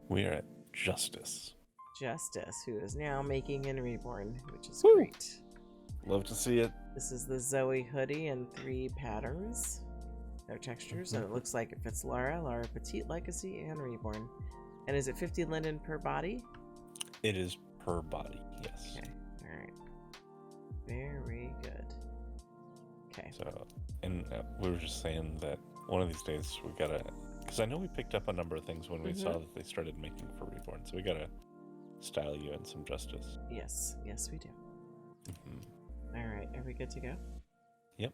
We are at Justice. Justice, who is now making and reborn, which is great. Love to see it. This is the Zoe hoodie in 3 patterns. Their textures, and it looks like it fits LaLa, Petite, Legacy, and Reborn. And is it 50 linen per body? It is per body, yes. Okay, all right. Very good. Okay. So, and we were just saying that one of these days we gotta, because I know we picked up a number of things when we saw that they started making for Reborn, so we gotta style you in some Justice. Yes, we do. All right, are we good to go? Yep.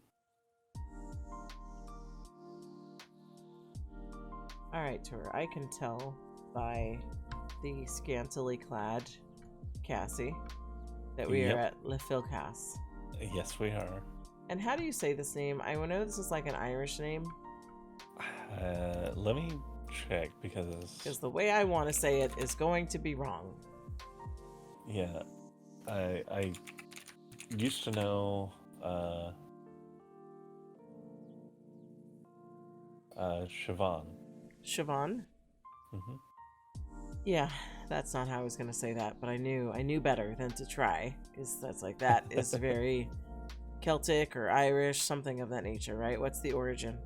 All right, Tor, I can tell by the scantily clad Cassie that we are at Fil Casse. Yes, we are. And how do you say this name? I know this is like an Irish name. Let me check because the way I want to say it is going to be wrong. Yeah, I used to know Siobhan. Siobhan? Yeah, that's not how I was gonna say that, but I knew better than to try, because that is very Celtic or Irish, something of that nature, right? What's the origin?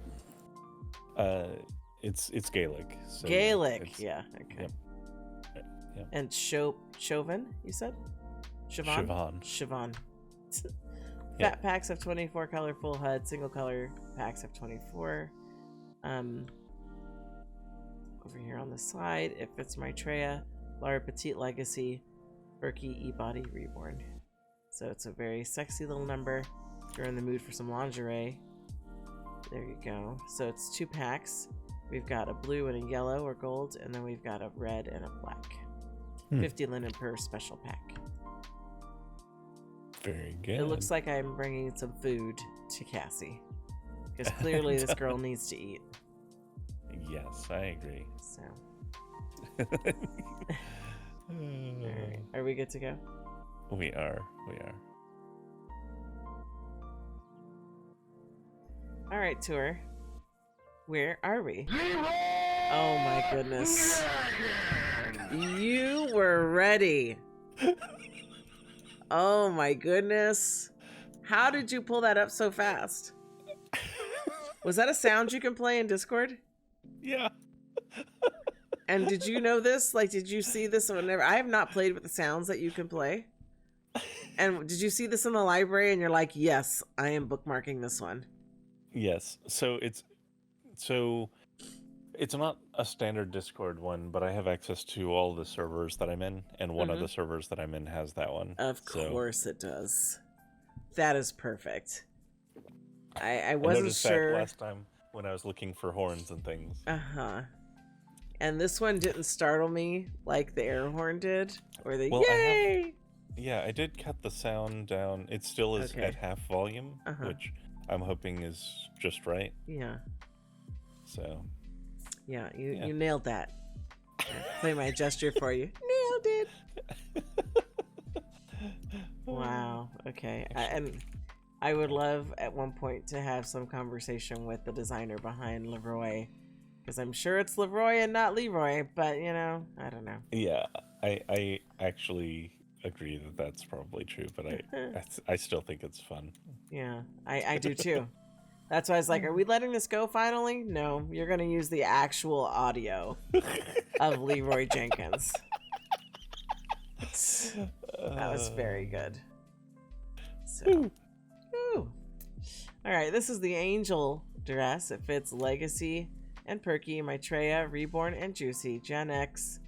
It's Gaelic. So Gaelic, yeah. Okay. Yep. And Chauvin, you said? Siobhan. Fat packs have 24, color full HUD, single color packs have 24. Over here on the side, it fits Maitreya, LaLa Petite Legacy, Berkey E-Body Reborn. So it's a very sexy little number. If you're in the mood for some lingerie, there you go. So it's 2 packs. We've got a blue and a yellow or gold, and then we've got a red and a black. 50 linen per special pack. Very good. It looks like I'm bringing some food to Cassie, because clearly this girl needs to eat. Yes, I agree. So. Alright. Are we good to go? We are. Alright, Tour. Where are we? Oh my goodness. You were ready. Oh my goodness. How did you pull that up so fast? Was that a sound you can play in Discord? Yeah. And did you know this? Like, did you see this whenever? I have not played with the sounds that you can play. And did you see this in the library and you're like, yes, I am bookmarking this one? Yes. So it's not a standard Discord one, but I have access to all the servers that I'm in, and one of the servers that I'm in has that one. Of course it does. That is perfect. I I wasn't noticed sure. that last time when I was looking for horns and things. Uh-huh. And this one didn't startle me like the air horn did, or the Well, yay! I did cut the sound down. It still is at half volume, which I'm hoping is just right. Yeah. So. Yeah, you nailed that. Play my gesture for you. Nailed it. Wow. Okay. And I would love at one point to have some conversation with the designer behind LEROY, because I'm sure it's LEROY and not Leroy, but you know, I don't know. Yeah, I actually agree that that's probably true, but I still think it's fun. Yeah, I do too. That's why I was like, are we letting this go finally? No, you're going to use the actual audio of Leroy Jenkins. That was very good. So, ooh. All right, this is the Angel dress. It fits Legacy and Perky, Maitreya, Reborn, and Juicy, Gen X,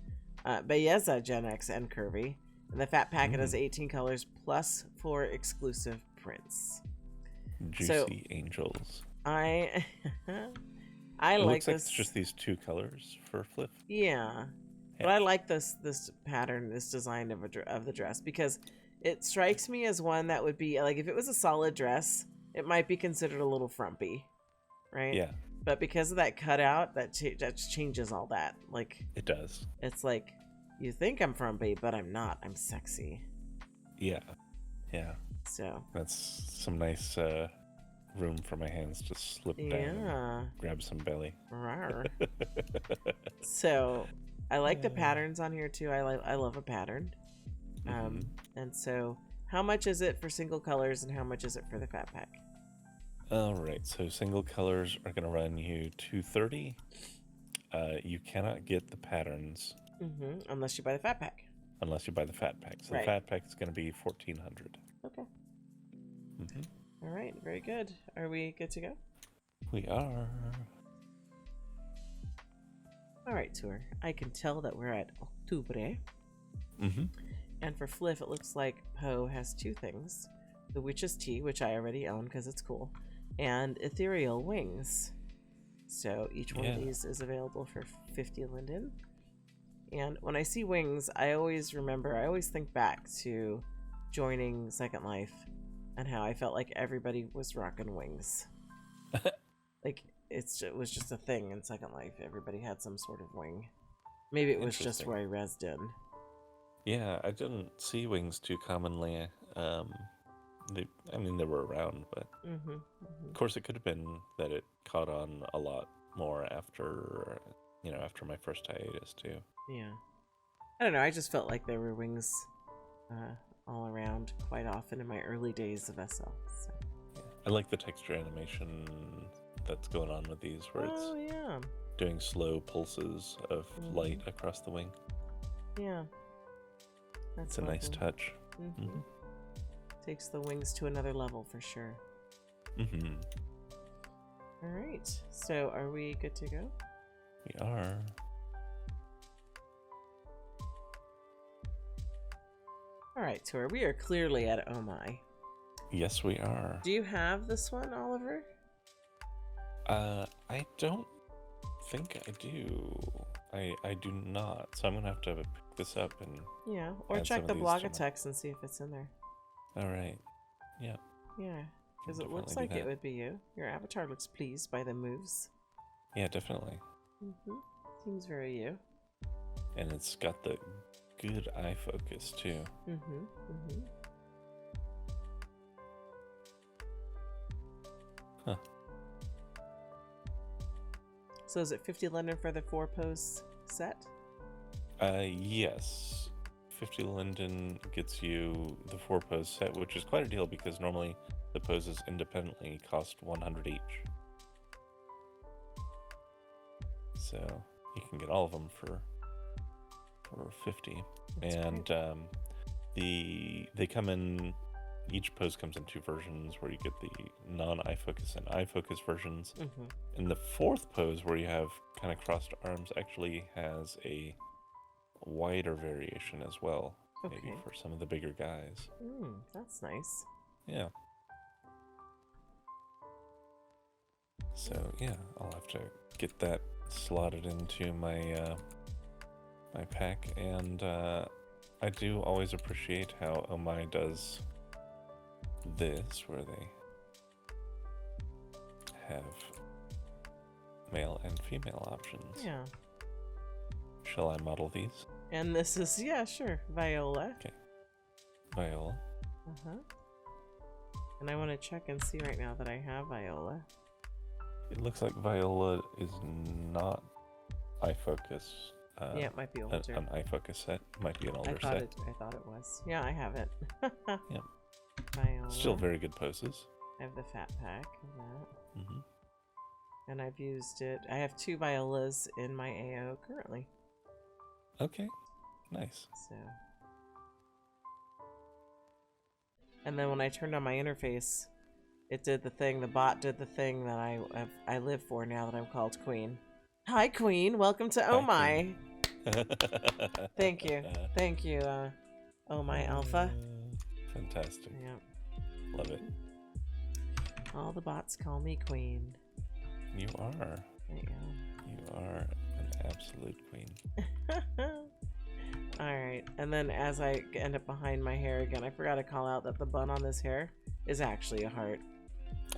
Belleza Gen X, and Curvy. And the fat packet has 18 colors plus 4 exclusive prints. Juicy Angels. I it like looks this. Like it's just these 2 colors for flip. Yeah, but I like this pattern, this design of the dress, because it strikes me as one that would be like, if it was a solid dress, it might be considered a little frumpy, right? Yeah. But because of that cutout, that changes all that. Like, it does. It's like, you think I'm frumpy, but I'm not. I'm sexy. Yeah. Yeah. So that's some nice room for my hands to slip down and grab some belly. So I like the patterns on here too. I love a pattern. And so how much is it for single colors and how much is it for the fat pack? All right, so single colors are going to run you $230. You cannot get the patterns unless you buy the fat pack. Unless you buy the fat pack. So the fat pack is going to be $1,400. Okay. All right, very good. Are we good to go? We are. All right, tour. I can tell that we're at Octubre. And for Fliff, it looks like Poe has 2 things. The Witch's Tea, which I already own because it's cool, and Ethereal Wings. So each one of these is available for 50 Linden. And when I see wings, I always think back to joining Second Life and how I felt like everybody was rocking wings. Like, it was just a thing in Second Life. Everybody had some sort of wing. Maybe it was just where I rezzed in. Yeah, I didn't see wings too commonly. They were around, but of course it could have been that it caught on a lot more after my first hiatus too. Yeah. I don't know, I just felt like there were wings all around quite often in my early days of SL. So. Yeah. I like the texture animation that's going on with these, where it's doing slow pulses of light across the wing. Yeah. That's a nice touch. Takes the wings to another level for sure. All right, so are we good to go? We are. All right, tour. We are clearly at Oh My. Yes, we are. Do you have this one, Oliver? I don't think I do. I do not. So I'm gonna have to pick this up and or check the Blogotex and see if it's in there. All right. Yeah. Yeah, because it looks like it would be you. Your avatar looks pleased by the moves. Yeah, definitely. Seems very you. And it's got the good eye focus too. Huh. So is it 50 Linden for the 4 pose set? Yes. 50 Linden gets you the 4 pose set, which is quite a deal because normally the poses independently cost 100 each. So you can get all of them for 50. That's and they come in. Each pose comes in 2 versions, where you get the non-eye focus and eye focus versions. And the 4th pose, where you have kind of crossed arms, actually has a wider variation as well. Maybe for some of the bigger guys. That's nice. Yeah. So yeah, I'll have to get that slotted into my my pack, and I do always appreciate how Omai does this, where they have male and female options. Yeah. Shall I model these? And this is, yeah, sure, Viola. Okay. Viola. Uh-huh. And I want to check and see right now that I have Viola. It looks like Viola is not iFocus. Yeah, it might be older. An iFocus set. Might be an older set. I thought it was. Yeah, I have it. Yeah. Viola. Still very good poses. I have the fat pack of that. Mm-hmm. And I've used it. I have 2 Violas in my AO currently. Okay. Nice. So. And then when I turned on my interface, it did the thing. The bot did the thing that I live for now that I'm called Queen. Hi, Queen. Welcome to Oh My. Thank you. Thank you, Oh My Alpha. Fantastic. Yeah. Love it. All the bots call me Queen. You are. I am. You are an absolute queen. Alright, and then as I end up behind my hair again, I forgot to call out that the bun on this hair is actually a heart.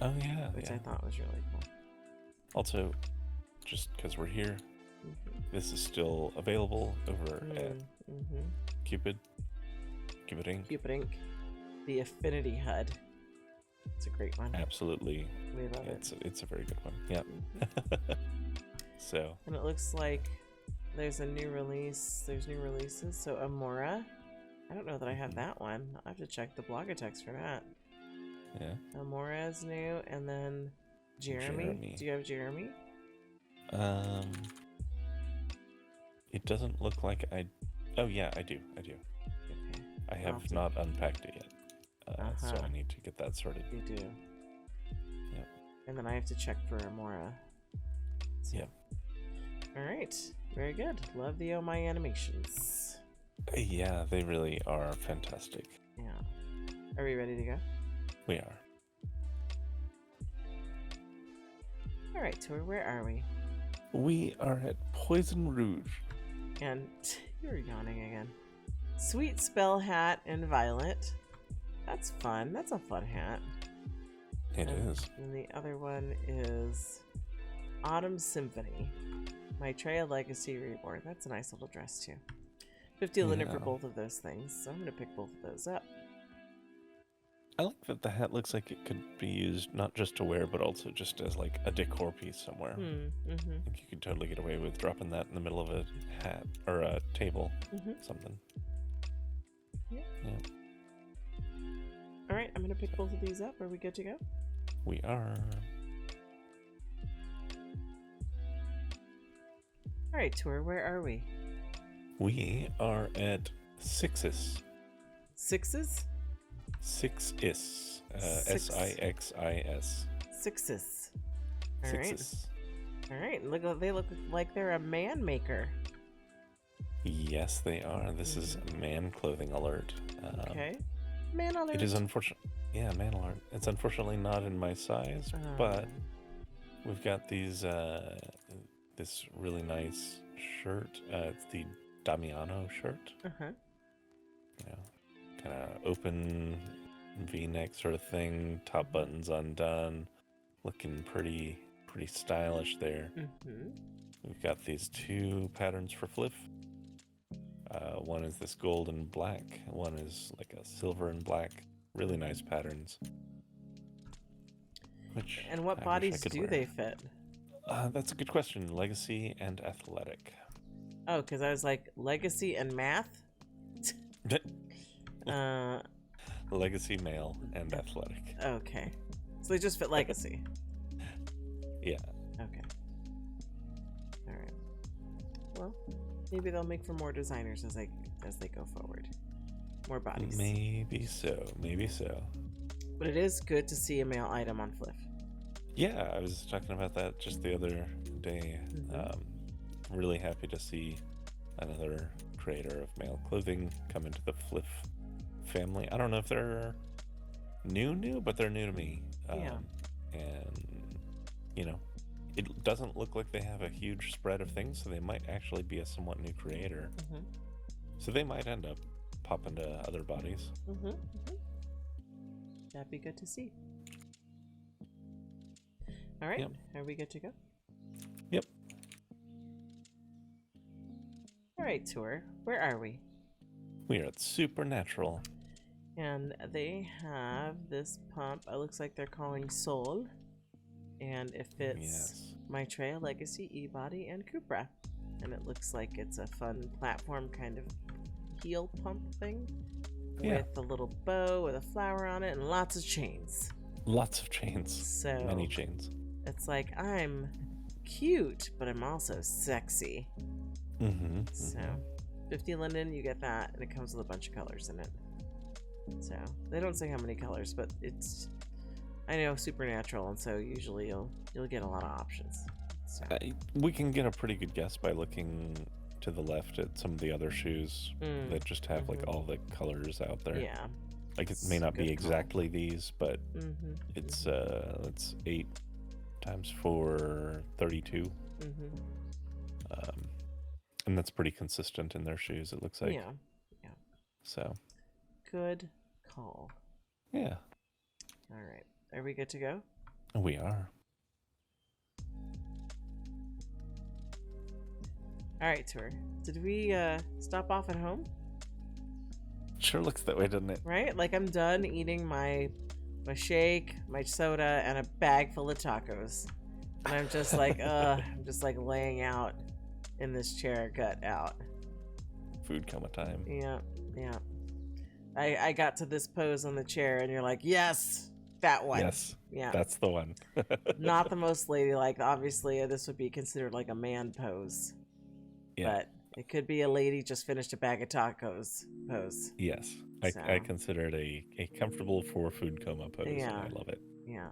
Oh yeah. Which I thought was really cool. Also, just because we're here, this is still available over at Cupid Ink. Cupid Ink. The Affinity HUD. It's a great one. Absolutely. We love it. It's a very good one. Yeah. So. And it looks like there's a new release. There's new releases. So Amora. I don't know that I have that one. I'll have to check the Blogotex for that. Yeah. Amora is new, and then Jeremy. Do you have Jeremy? It doesn't look like I. Oh yeah, I do. Okay. I have not unpacked it yet, so I need to get that sorted. You do. Yep. And then I have to check for Amora. So. Yep. All right. Very good. Love the Oh My animations. Yeah, they really are fantastic. Yeah. Are we ready to go? We are. All right, Tor, where are we? We are at Poison Rouge. And you're yawning again. Sweet Spell Hat and Violet. That's fun. That's a fun hat. It is. And the other one is Autumn Symphony. Maitreya Legacy Reborn. That's a nice little dress too. 50 limit for both of those things, so I'm going to pick both of those up. I like that the hat looks like it could be used not just to wear, but also just as like a decor piece somewhere. I think you could totally get away with dropping that in the middle of a hat or a table, something. Yeah. All right, I'm going to pick both of these up. Are we good to go? We are. All right, Tor, where are we? We are at SIXIS. SIXIS? SIXIS. SIXIS. SIXIS. All SIXIS. Right. All right. They look like they're a man maker. Yes, they are. This is man clothing alert. Okay. Man alert. It is unfortunate. Yeah, man alert. It's unfortunately not in my size, but we've got these this really nice shirt. It's the Damiano shirt. Kind of open V-neck sort of thing. Top buttons undone. Looking pretty stylish there. We've got these 2 patterns for FLF. One is this gold and black. One is like a silver and black. Really nice patterns. And what bodies do they fit? That's a good question. Legacy and athletic. Oh, because I was like, legacy and math? Legacy, male, and athletic. Okay. So they just fit legacy. Yeah. Okay. Alright. Well, maybe they'll make for more designers as they go forward. More bodies. Maybe so. But it is good to see a male item on FLF. Yeah, I was talking about that just the other day. Really happy to see another creator of male clothing come into the FLF family. I don't know if they're new, but they're new to me. And it doesn't look like they have a huge spread of things, so they might actually be a somewhat new creator. Mm-hmm. So they might end up popping to other bodies. Mm-hmm. Mm-hmm. That'd be good to see. All right, Yep. Are we good to go? Yep. All right, tour. Where are we? We are at Supernatural. And they have this pump. It looks like they're calling Soul. And it fits Maitreya, Legacy, E-Body, and Cupra. And it looks like it's a fun platform kind of heel pump thing. With a little bow with a flower on it and lots of chains. Lots of chains. So many chains. It's like, I'm cute, but I'm also sexy. Mm-hmm. So 50 linden, you get that, and it comes with a bunch of colors in it. So they don't say how many colors, but it's, I know, Supernatural, and so usually you'll get a lot of options. So We can get a pretty good guess by looking to the left at some of the other shoes that just have like all the colors out there. Yeah, like it may not be exactly these, but it's 8 times 4, 32. And that's pretty consistent in their shoes, it looks like. Yeah. So good call. Yeah. All right, are we good to go? We are. All right, tour. Did we stop off at home? Sure looks that way, doesn't it? Right? Like I'm done eating my shake, my soda, and a bag full of tacos. And I'm just like, I'm just like laying out in this chair, gut out. Food coma time. Yeah. I got to this pose on the chair, and you're like, yes, that one. Yes. Yeah. That's the one. Not the most ladylike. Obviously, this would be considered like a man pose. Yeah. But it could be a lady just finished a bag of tacos pose. Yes. So. I consider it a comfortable for food coma pose. Yeah. And I love it. Yeah.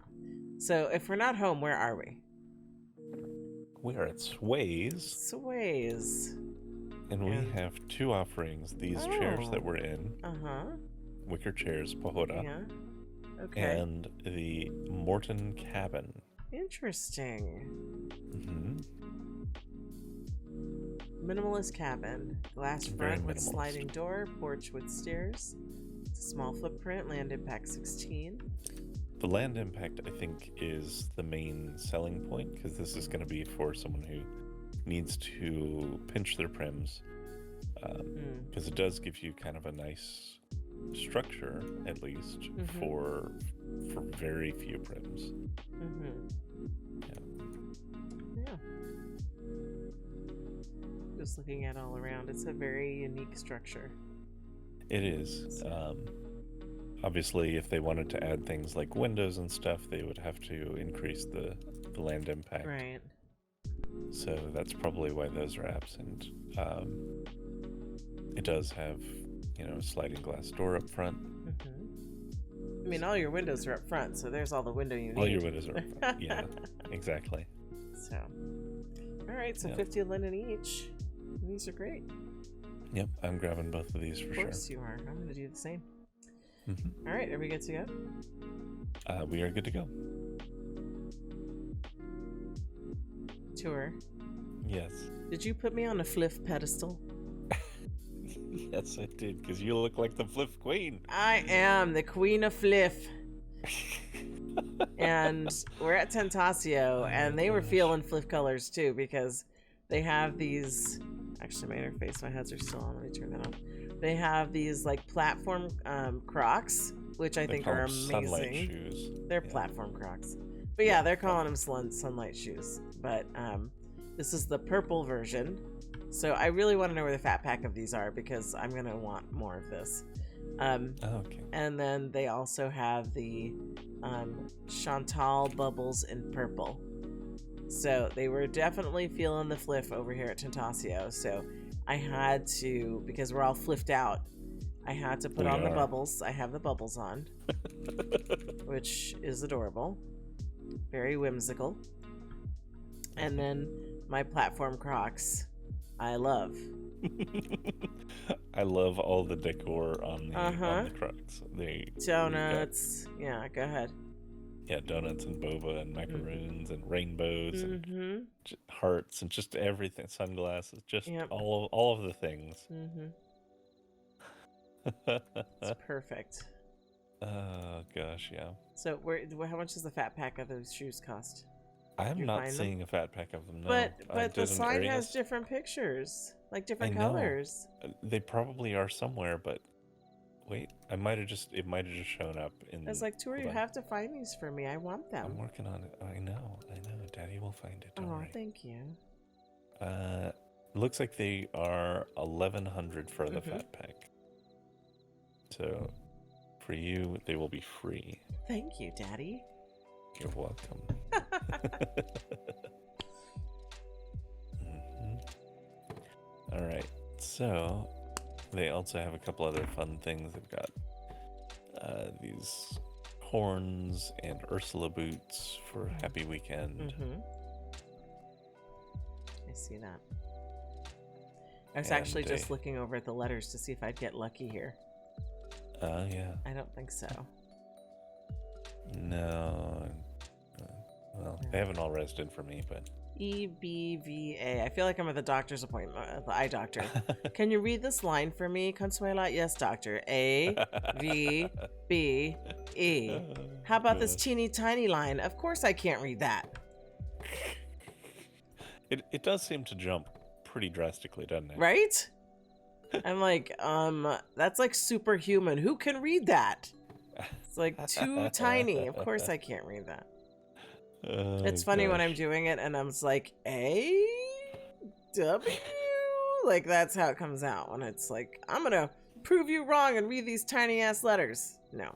So if we're not home, where are we? We are at Sways. And we have 2 offerings. These chairs that we're in. Wicker chairs, Pahoda. Yeah. Okay. And the Morton Cabin. Interesting. Mm-hmm. Minimalist cabin. Glass front with minimalist. sliding door, porch with stairs. Small footprint, land impact 16. The land impact, I think, is the main selling point, because this is going to be for someone who needs to pinch their prims. Because it does give you kind of a nice structure, at least, for very few prims. Yeah. Just looking at all around, it's a very unique structure. It is. Obviously, if they wanted to add things like windows and stuff, they would have to increase the land impact. Right. So that's probably why those are absent. It does have, a sliding glass door up front. I mean, all your windows are up front, so there's all the window you need. All your windows are up front. Yeah, exactly. So, all right, so 50 linden each. These are great. Yep, I'm grabbing both of these for sure. Of course you are. I'm going to do the same. All right, are we good to go? We are good to go. Tour. Yes. Did you put me on a FLF pedestal? Yes, I did, because you look like the FLF queen. I am the queen of FLF. And we're at Tentacio, and they were feeling FLF colors too, because they have these. Actually, my interface, my heads are still on. Let me turn that on. They have these like platform Crocs, which I think are amazing. Sunlight shoes. They're platform Crocs, but yeah, they're calling them sunlight shoes. But this is the purple version. So I really want to know where the fat pack of these are, because I'm gonna want more of this. Okay. And then they also have the Chantal bubbles in purple. So they were definitely feeling the FLF over here at Tentacio. So I had to, because we're all flipped out, I had to put on the bubbles. I have the bubbles on, which is adorable. Very whimsical. And then my platform Crocs, I love. I love all the decor on the Crocs. Donuts. Yeah, go ahead. Yeah, donuts and boba and macaroons and rainbows and Mm-hmm. hearts and just everything, sunglasses, just Yep. all of the things. Mm-hmm. It's perfect. Oh gosh, yeah. So how much does the fat pack of those shoes cost? I'm not seeing a fat pack of them. No, But the sign has different pictures, like different colors. They probably are somewhere, but wait, it might have just shown up in. I was like, Tori, you have to find these for me. I want them. I'm working on it. I know. Daddy will find it. Oh, thank you. Looks like they are 1,100 for the fat pack. So, for you, they will be free. Thank you, Daddy. You're welcome. All right. So, they also have a couple other fun things. They've got these horns and Ursula boots for Happy Weekend. I see that. I was actually just looking over at the letters to see if I'd get lucky here. Yeah. I don't think so. No. Well, they haven't all registered for me, but... EBVA. I feel like I'm at the doctor's appointment, the eye doctor. Can you read this line for me, Consuela? Yes, doctor. AVBE. How about this teeny tiny line? Of course I can't read that. It does seem to jump pretty drastically, doesn't it? Right? I'm like, that's like superhuman. Who can read that? It's like too tiny. Of course I can't read that. It's funny when I'm doing it and I'm just like, A-W? Like, that's how it comes out when it's like, I'm gonna prove you wrong and read these tiny ass letters. No.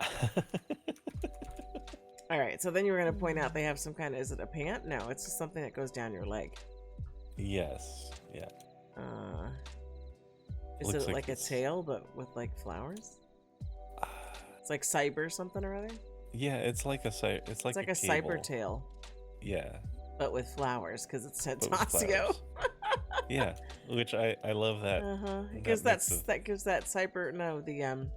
All right, so then you were gonna point out they have some kind of, is it a pant? No, it's just something that goes down your leg. Yes. Yeah. Is it like a tail but with like flowers? It's like cyber something or other? Yeah, it's like a cyber tail. Yeah. But with flowers, because it's Tentacio. Yeah, which I love that. Because that gives that cyber the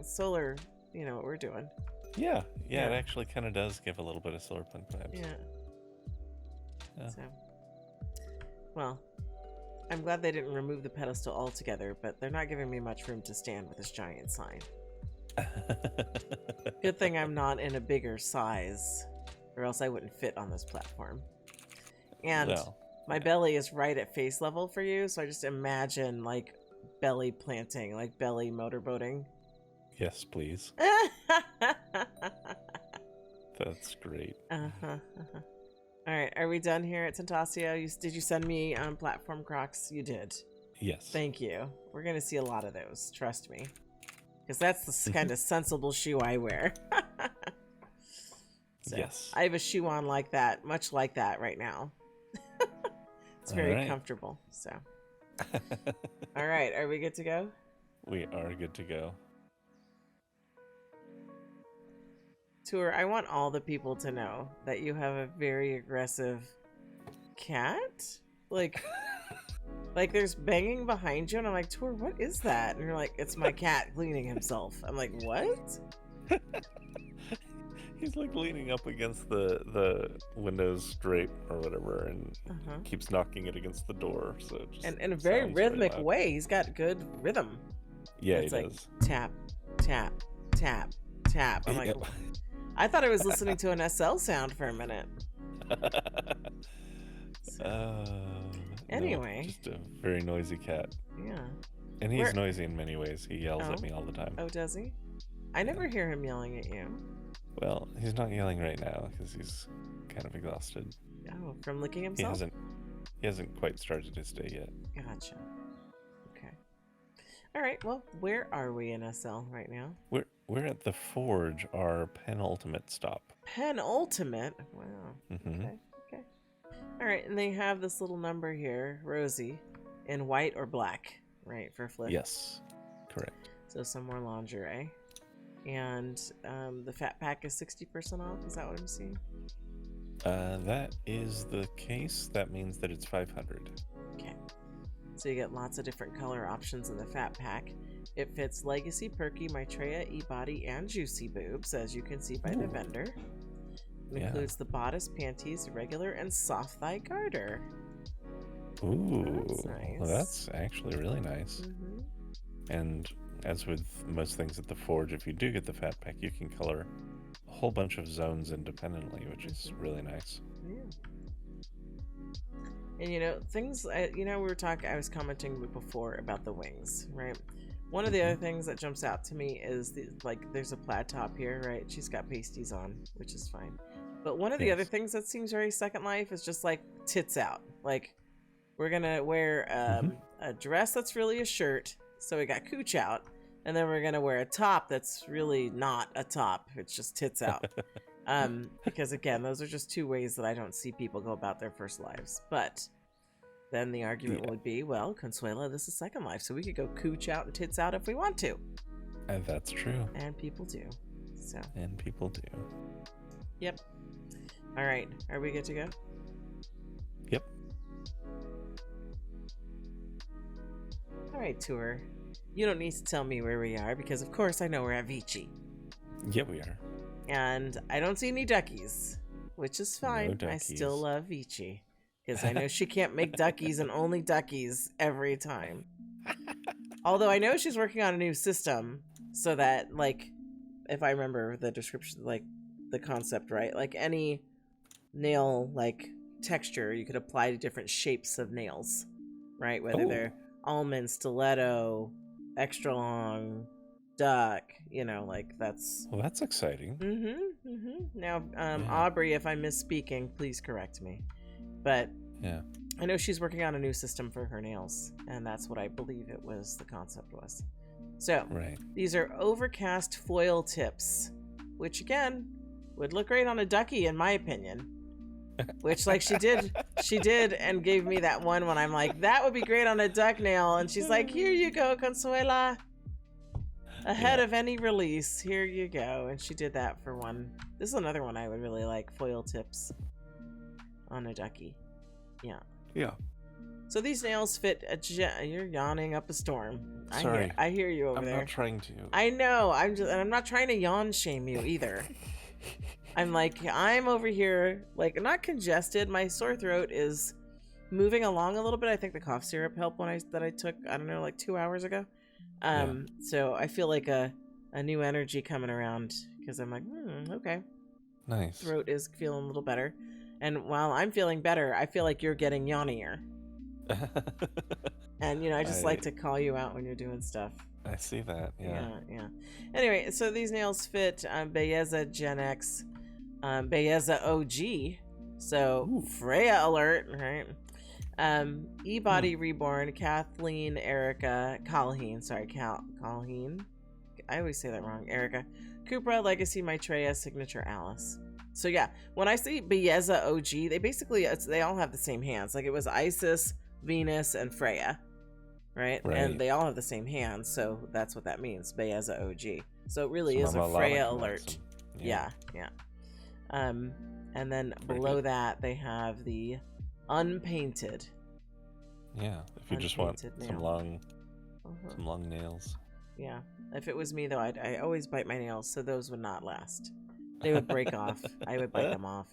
solar, you know what we're doing. Yeah, it actually kind of does give a little bit of solar punk vibes. Yeah. So, well, I'm glad they didn't remove the pedestal altogether, but they're not giving me much room to stand with this giant sign. Good thing I'm not in a bigger size, or else I wouldn't fit on this platform. And my belly is right at face level for you, so I just imagine like belly planting, like belly motorboating. Yes, please. That's great. All right, are we done here at Tentacio? Did you send me platform Crocs? You did. Yes. Thank you. We're gonna see a lot of those. Trust me. Because that's the kind of sensible shoe I wear. So, yes. I have a shoe on like that, much like that right now. It's very comfortable. So. All right. Are we good to go? We are good to go. Tour, I want all the people to know that you have a very aggressive cat. Like there's banging behind you, and I'm like, Tour, what is that? And you're like, it's my cat cleaning himself. I'm like, what? He's like leaning up against the Windows drape or whatever, and keeps knocking it against the door. So it just and in a very rhythmic way, he's got good rhythm. Yeah, it's he like, does. Tap, tap, tap, tap. I'm like, I thought I was listening to an SL sound for a minute. Anyway, no, just a very noisy cat. Yeah, and he's noisy in many ways. He yells at me all the time. Oh, does he? I never hear him yelling at you. Well, he's not yelling right now because he's kind of exhausted. Oh, from licking himself? He hasn't quite started his day yet. Gotcha. Okay. All right. Well, where are we in SL right now? We're at the Forge, our penultimate stop. Penultimate? Wow. Okay. All right, and they have this little number here, Rosie, in white or black, right, for flip? Yes, correct. So some more lingerie. And the fat pack is 60% off. Is that what I'm seeing? That is the case. That means that it's 500. Okay. So you get lots of different color options in the fat pack. It fits Legacy, Perky, Maitreya, E-Body, and Juicy Boobs, as you can see by the vendor. It includes the bodice, panties, regular, and soft thigh garter. Ooh, that's nice. Well, that's actually really nice. And as with most things at the Forge, if you do get the fat pack, you can color a whole bunch of zones independently, which is really nice. Yeah. And you know, things, we were talking, I was commenting before about the wings, right? One of the other things that jumps out to me is there's a plaid top here, right? She's got pasties on, which is fine. But one of the other things that seems very Second Life is just like tits out. Like, we're gonna wear a dress that's really a shirt, so we got cooch out, and then we're gonna wear a top that's really not a top. It's just tits out. Because again, those are just two ways that I don't see people go about their first lives. But then the argument would be, well, Consuela, this is Second Life, so we could go cooch out and tits out if we want to. And that's true. And people do. So. And people do. Yep. All right. Are we good to go? Yep. All right, tour. You don't need to tell me where we are because, of course, I know we're at Veechi. Yeah, we are. And I don't see any duckies, which is fine. No duckies. I still love Veechi because I know she can't make duckies and only duckies every time. Although I know she's working on a new system so that, like, if I remember the description, like the concept right, like any nail like texture you could apply to different shapes of nails, right? Whether they're almond, stiletto, extra long, duck, like that's... Well, that's exciting. Now, Aubrey, if I'm misspeaking, please correct me. But yeah, I know she's working on a new system for her nails, and that's what I believe it was, the concept was. So, these are overcast foil tips, which again, would look great on a ducky, in my opinion. Which, like, she did and gave me that one when I'm like, that would be great on a duck nail. And she's like, here you go, Consuela. Ahead of any release, here you go. And she did that for one. This is another one I would really like, foil tips on a ducky. Yeah. Yeah. So these nails fit you're yawning up a storm. Sorry. I hear you over there. I'm not trying to. I know. I'm not trying to yawn shame you either. I'm over here, like, not congested. My sore throat is moving along a little bit. I think the cough syrup helped that I took, I don't know, like 2 hours ago. So I feel like a new energy coming around because I'm like, okay. Nice. Throat is feeling a little better. And while I'm feeling better, I feel like you're getting yawnier. And, I just like to call you out when you're doing stuff. I see that, yeah. Anyway, so these nails fit Belleza Gen X, Belleza OG, so Freya alert, right? E-Body Reborn, Kathleen, Erica, Colleen, I always say that wrong, Erica, Cupra, Legacy, Maitreya, Signature, Alice. So yeah, when I say Belleza OG, they all have the same hands. Like, it was Isis, Venus, and Freya. Right? And they all have the same hands, so that's what that means, Belleza OG. So it really is a Freya alert. Yeah. And then below that, they have the unpainted. Yeah, if you just want some long nails. Yeah. If it was me, though, I always bite my nails, so those would not last. They would break off. I would bite them off.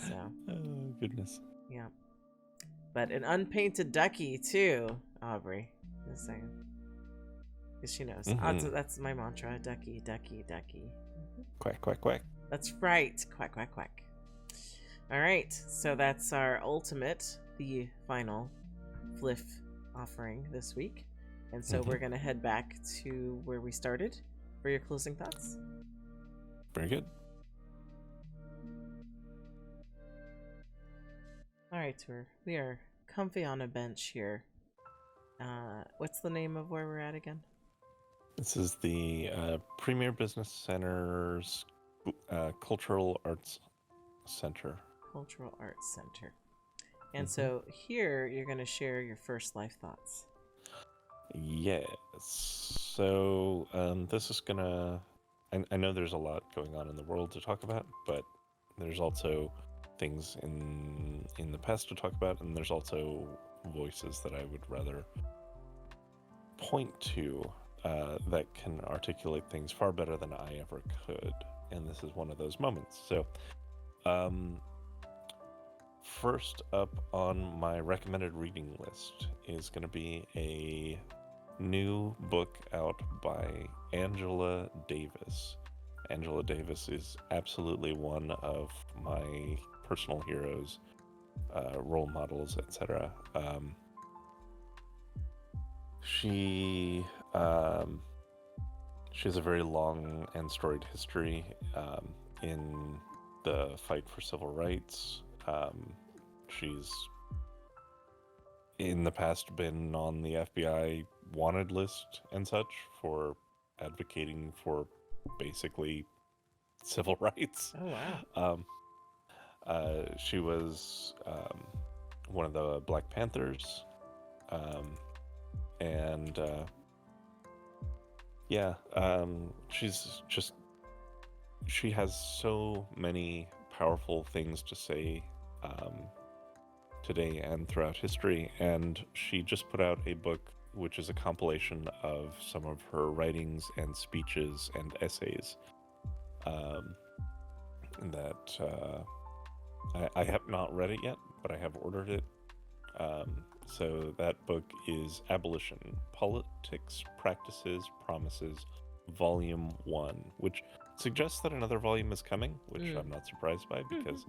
So. Oh, goodness. Yeah. But an unpainted ducky, too. Aubrey, just saying, because she knows. That's my mantra: ducky, ducky, ducky. Quack, quack, quack. That's right. Quack, quack, quack. All right, so that's our ultimate, the final FLF offering this week, and so we're gonna head back to where we started for your closing thoughts. Very good. All right, tour. We are comfy on a bench here. What's the name of where we're at again? This is the Premiere Business Center's Cultural Arts Center. Cultural Arts Center. And so here you're going to share your first life thoughts. Yes. So this is going to... I know there's a lot going on in the world to talk about, but there's also things in the past to talk about, and there's also voices that I would rather point to that can articulate things far better than I ever could, and this is one of those moments. So, first up on my recommended reading list is going to be a new book out by Angela Davis. Angela Davis is absolutely one of my personal heroes, role models, etc. She has a very long and storied history in the fight for civil rights. She's in the past been on the FBI wanted list and such for advocating for basically civil rights. Oh, wow. She was one of the Black Panthers. She has so many powerful things to say today and throughout history, and she just put out a book which is a compilation of some of her writings and speeches and essays that I have not read it yet, but I have ordered it. So that book is Abolition: Politics, Practices, Promises, Volume 1, which suggests that another volume is coming, which I'm not surprised by, because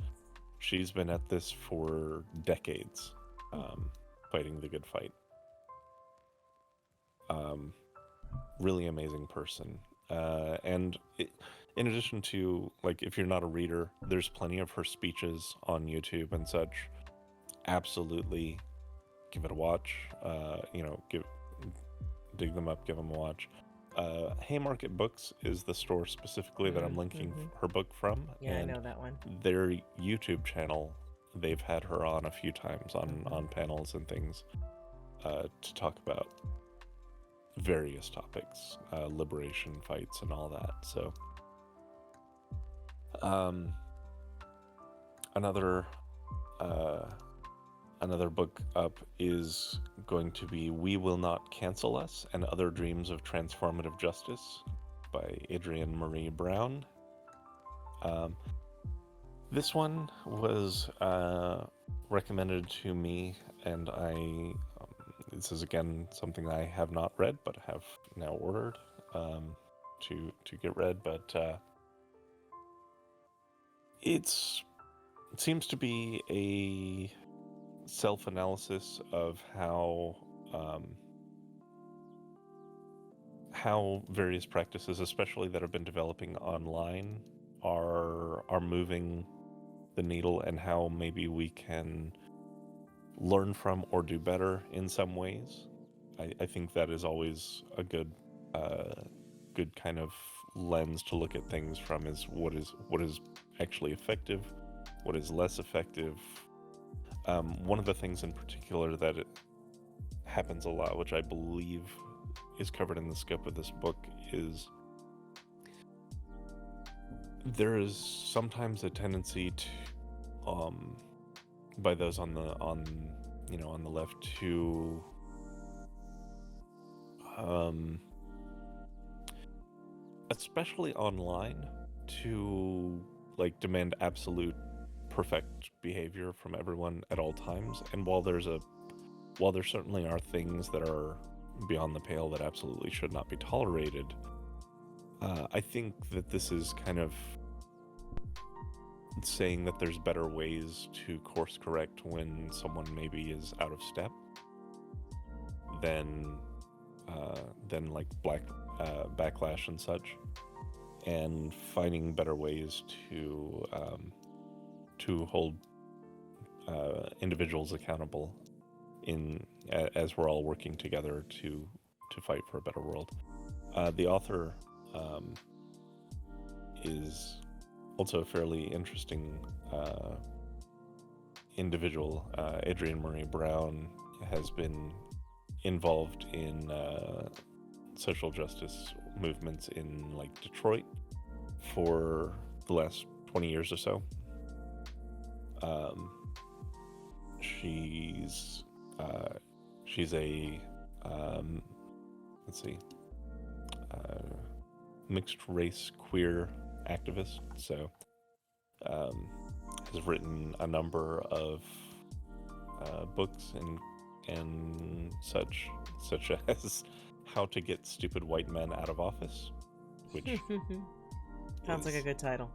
she's been at this for decades, fighting the good fight. Really amazing person. In addition to, like, if you're not a reader, there's plenty of her speeches on YouTube and such. Absolutely give it a watch. Dig them up, give them a watch. Haymarket Books is the store specifically that I'm linking her book from. Yeah, and I know that one. Their YouTube channel, they've had her on a few times on panels and things to talk about various topics, liberation fights and all that. So another book up is going to be We Will Not Cancel Us and Other Dreams of Transformative Justice by Adrienne Marie Brown. This one was recommended to me, and this is again something I have not read but have now ordered to get read, but it seems to be a self-analysis of how various practices, especially that have been developing online, are moving the needle, and how maybe we can learn from or do better in some ways. I think that is always a good kind of lens to look at things from, is what is actually effective, what is less effective. One of the things in particular that it happens a lot, which I believe is covered in the scope of this book, is there is sometimes a tendency to, by those on the left, to especially online, to like demand absolute perfect behavior from everyone at all times. And while there certainly are things that are beyond the pale that absolutely should not be tolerated, I think that this is kind of saying that there's better ways to course correct when someone maybe is out of step than like backlash and such, and finding better ways to hold individuals accountable as we're all working together to fight for a better world. The author is also a fairly interesting individual. Adrienne Marie Brown has been involved in social justice movements in like Detroit for the last 20 years or so. She's a let's see, mixed race queer activist. So has written a number of books and such as How to Get Stupid White Men Out of Office, which sounds like a good title.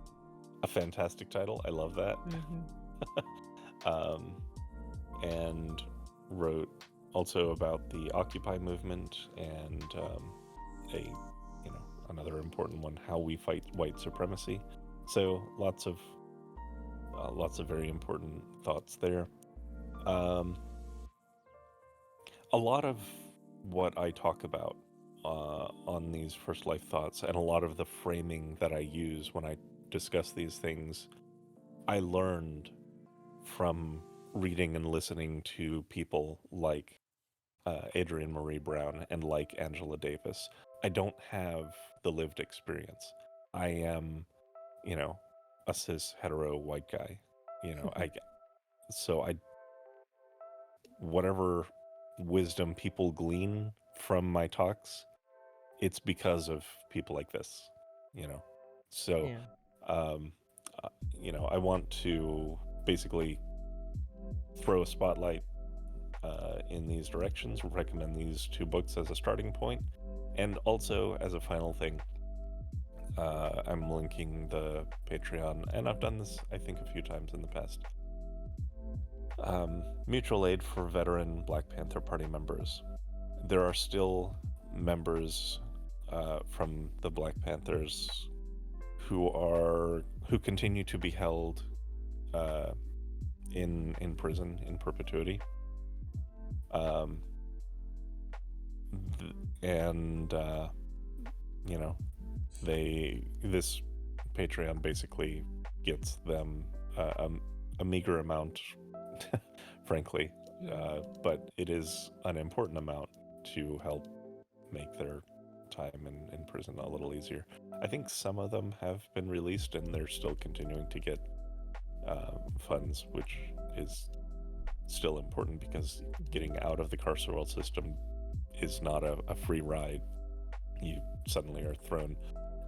A fantastic title. I love that. And wrote also about the Occupy movement and another important one, How We Fight White Supremacy. So lots of very important thoughts there. A lot of what I talk about on these First Life Thoughts, and a lot of the framing that I use when I discuss these things, I learned from reading and listening to people like Adrienne Marie Brown and like Angela Davis. I don't have the lived experience. I am, a cis hetero white guy. Whatever wisdom people glean from my talks, it's because of people like this, So, yeah. I want to basically throw a spotlight in these directions, recommend these two books as a starting point, and also as a final thing, I'm linking the Patreon, and I've done this, I think, a few times in the past. Mutual aid for veteran Black Panther Party members. There are still members from the Black Panthers who continue to be held in prison in perpetuity. This Patreon basically gets them a meager amount, frankly, but it is an important amount to help make their time in prison a little easier. I think some of them have been released and they're still continuing to get funds, which is still important because getting out of the carceral system is not a free ride. You suddenly are thrown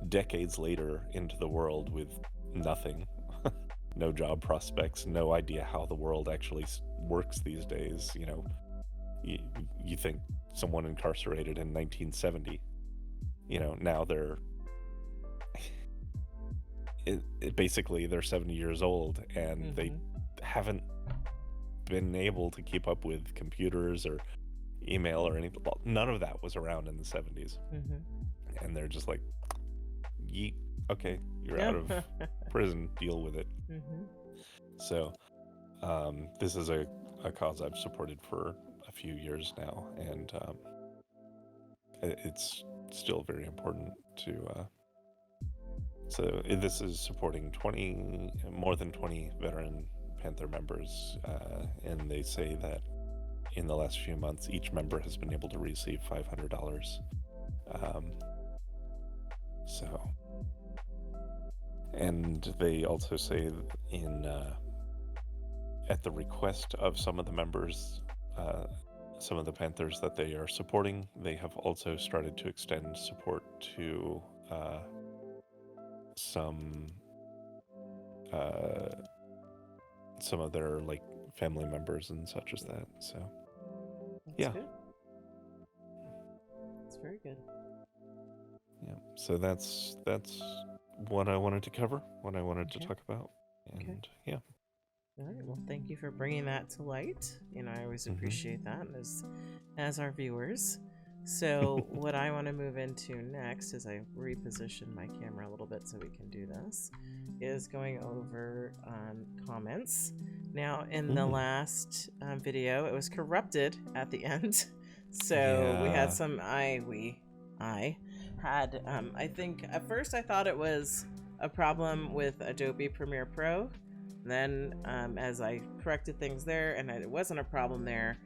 decades later into the world with nothing, no job prospects, no idea how the world actually works these days. You think someone incarcerated in 1970, now they're basically they're 70 years old and they haven't been able to keep up with computers or email or anything. None of that was around in the 70s. And they're just like, yeet, okay, you're out of prison, deal with it. So this is a cause I've supported for a few years now, and it's still very important to so this is supporting more than 20 veteran Panther members, and they say that in the last few months each member has been able to receive $500. And they also say at the request of some of the members, some of the Panthers that they are supporting, they have also started to extend support to some of their family members and such as that. So that's good. That's very good. Yeah, so that's what I wanted to cover, what I wanted to talk about, and yeah. All right, well, thank you for bringing that to light. I always appreciate that, as our viewers. So what I want to move into next, as I reposition my camera a little bit so we can do this, is going over comments. Now, in the last video, it was corrupted at the end, so we had some I had I think at first I thought it was a problem with Adobe Premiere Pro. Then as I corrected things there and it wasn't a problem there,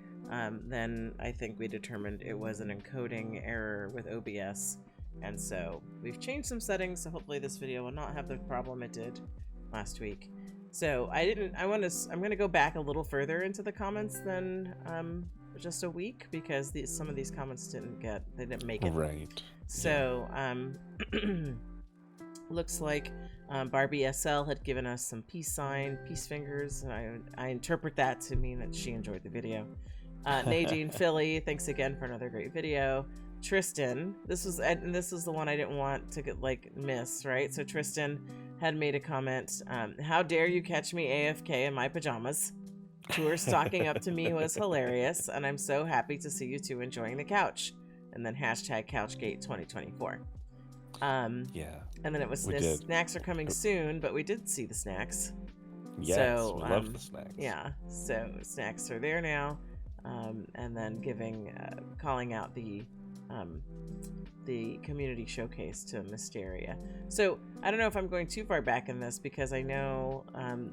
then I think we determined it was an encoding error with OBS, and so we've changed some settings, so hopefully this video will not have the problem it did last week. So I'm gonna go back a little further into the comments than just a week because some of these comments didn't make it. Right. So looks like Barbie SL had given us some peace fingers, and I interpret that to mean that she enjoyed the video. Nadine Philly, thanks again for another great video. Tristan, this was the one I didn't want to miss, right? So Tristan had made a comment, how dare you catch me AFK in my pajamas? Tour stalking up to me was hilarious, and I'm so happy to see you two enjoying the couch. And then hashtag Couchgate 2024. Yeah. And then it was snacks are coming soon, but we did see the snacks. Yes, so, we love the snacks. Yeah, so snacks are there now. And then calling out the community showcase to Mysteria. So I don't know if I'm going too far back in this because I know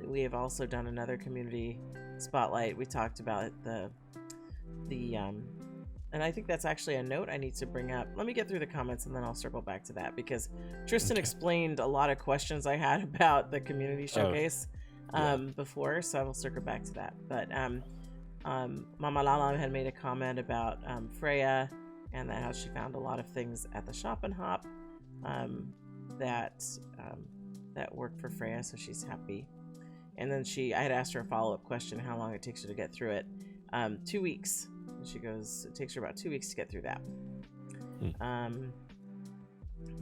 we have also done another community spotlight. We talked about and I think that's actually a note I need to bring up. Let me get through the comments and then I'll circle back to that because Tristan explained a lot of questions I had about the community showcase before, so I will circle back to that. But Mama LaLa had made a comment about Freya and how she found a lot of things at the Shop and Hop that worked for Freya, so she's happy. And then I had asked her a follow-up question, how long it takes her to get through it. 2 weeks. And she goes, it takes her about 2 weeks to get through that.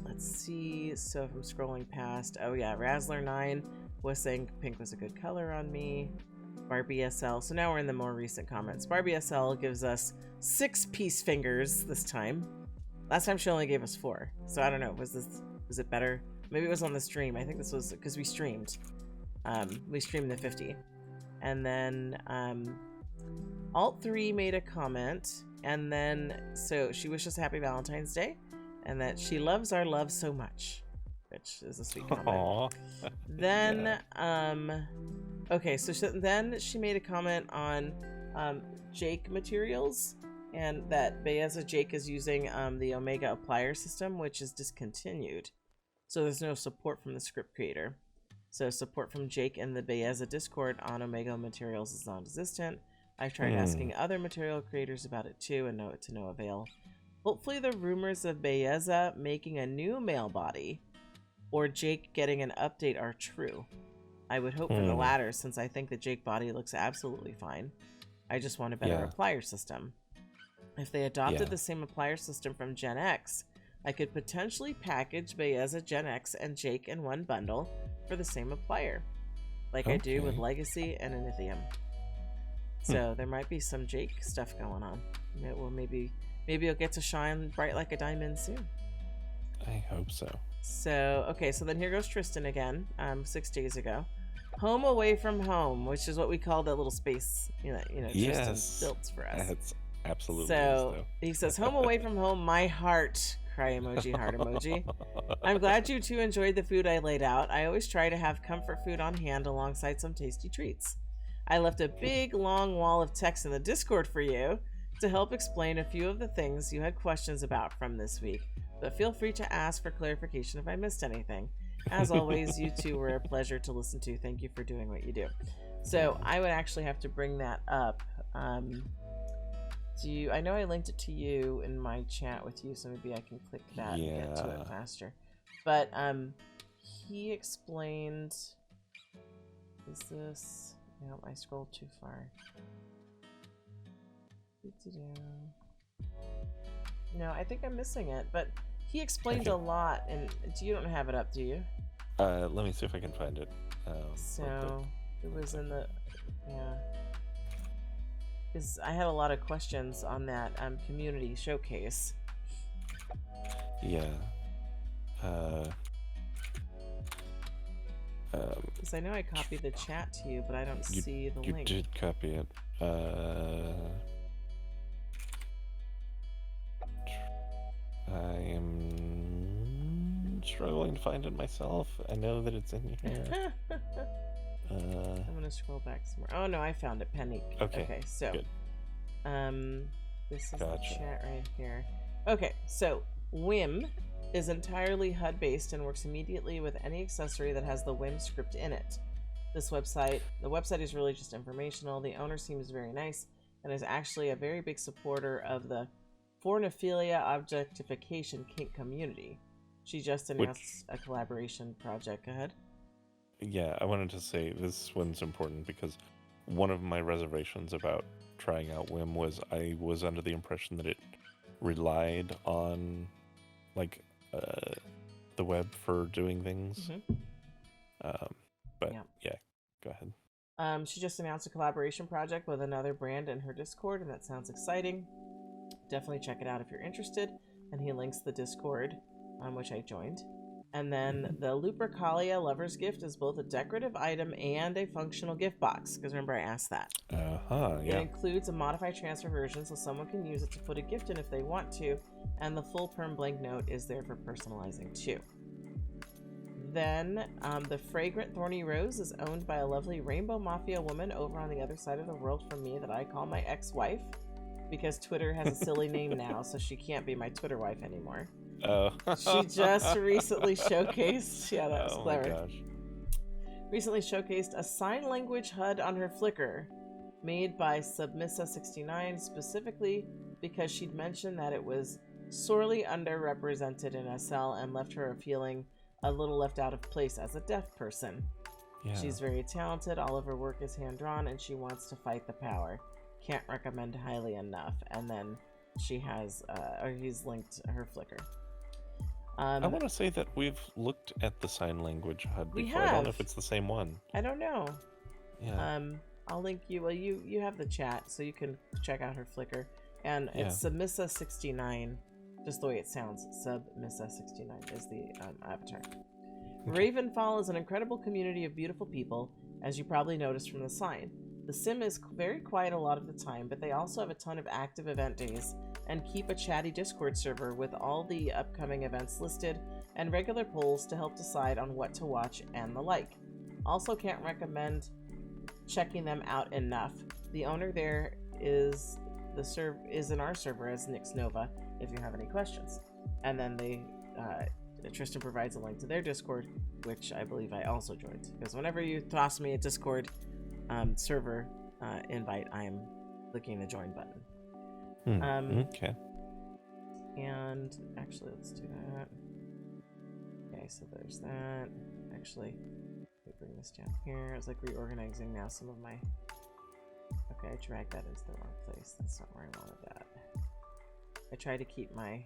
Let's see. So if I'm scrolling past, Rizzler 9 was saying pink was a good color on me. Barbie SL. So now we're in the more recent comments. Barbie SL gives us 6 peace fingers this time. Last time she only gave us 4. So I don't know. Was it better? Maybe it was on the stream. I think this was because we streamed. We streamed the 50. And then Alt3 made a comment. And then, so she wishes happy Valentine's Day. And that she loves our love so much. Which is a sweet comment. Aww. Then, okay, so then she made a comment on Jake materials, and that Beyeza Jake is using the Omega applier system, which is discontinued. So there's no support from the script creator. So support from Jake in the Beyeza Discord on Omega materials is non-existent. I've tried asking other material creators about it too, and to no avail. Hopefully the rumors of Beyeza making a new male body or Jake getting an update are true. I would hope for the latter, since I think the Jake body looks absolutely fine. I just want a better applier system. If they adopted the same applier system from Gen X, I could potentially package Beyeza Gen X and Jake in one bundle for the same applier, like I do with Legacy and Inithium. So there might be some Jake stuff going on. Maybe it'll get to shine bright like a diamond soon. I hope so. So, okay, so then here goes Tristan again, 6 days ago. Home away from home, which is what we call the little space, Tristan built for us. That's absolutely so he says, home away from home, my heart, cry emoji, heart emoji. I'm glad you two enjoyed the food I laid out. I always try to have comfort food on hand alongside some tasty treats. I left a big, long wall of text in the Discord for you to help explain a few of the things you had questions about from this week. But feel free to ask for clarification if I missed anything. As always, you two were a pleasure to listen to. Thank you for doing what you do. So I would actually have to bring that up. I know I linked it to you in my chat with you, so maybe I can click that and get to it faster. But he explained. Is this? No, I scrolled too far. No, I think I'm missing it, but he explained a lot, and you don't have it up, do you? Let me see if I can find it. So it was in the because I had a lot of questions on that community showcase. Yeah. Because I know I copied the chat to you, but I don't see the link. You did copy it. I am struggling to find it myself. I know that it's in here. I'm gonna scroll back some more. Oh no, I found it. Penny. Okay, so good. This is the chat right here. Okay, so Whim is entirely HUD based and works immediately with any accessory that has the Whim script in it. The website is really just informational. The owner seems very nice and is actually a very big supporter of the pornophilia objectification kink community. She just announced a collaboration project. Go ahead. Yeah, I wanted to say this one's important because one of my reservations about trying out Whim was I was under the impression that it relied on like the web for doing things. But yeah, go ahead. She just announced a collaboration project with another brand in her Discord, and that sounds exciting. Definitely check it out if you're interested. And he links the Discord, which I joined. And then the Lupercalia Lover's Gift is both a decorative item and a functional gift box. Because remember, I asked that. Yeah. It includes a modified transfer version so someone can use it to put a gift in if they want to. And the full perm blank note is there for personalizing too. Then the Fragrant Thorny Rose is owned by a lovely Rainbow Mafia woman over on the other side of the world from me that I call my ex-wife. Because Twitter has a silly name now, so she can't be my Twitter wife anymore. Oh. She just recently showcased... Yeah, that was clever. My gosh. Recently showcased a sign language HUD on her Flickr, made by Submissa69 specifically because she'd mentioned that it was sorely underrepresented in SL and left her feeling a little left out of place as a deaf person. Yeah. She's very talented, all of her work is hand-drawn, and she wants to fight the power. Can't recommend highly enough. And then she has, or he's linked her Flickr. I want to say that we've looked at the sign language HUD before. We have. I don't know if it's the same one. I don't know. Yeah. I'll link you. Well, you have the chat, so you can check out her Flickr. And it's Submissa69, just the way it sounds. Submissa69 is the avatar. Okay. Ravenfall is an incredible community of beautiful people, as you probably noticed from the sign. The sim is very quiet a lot of the time, but they also have a ton of active event days and keep a chatty Discord server with all the upcoming events listed and regular polls to help decide on what to watch and the like. Also can't recommend checking them out enough. The owner there is in our server as Nix Nova if you have any questions. And then Tristan provides a link to their Discord, which I believe I also joined. Because whenever you toss me a Discord server invite, I am clicking the join button. Okay. And actually, let's do that. Okay, so there's that. Actually, let me bring this down here. I was like reorganizing now some of my... Okay, I dragged that into the wrong place. That's not where I wanted that. I try to keep my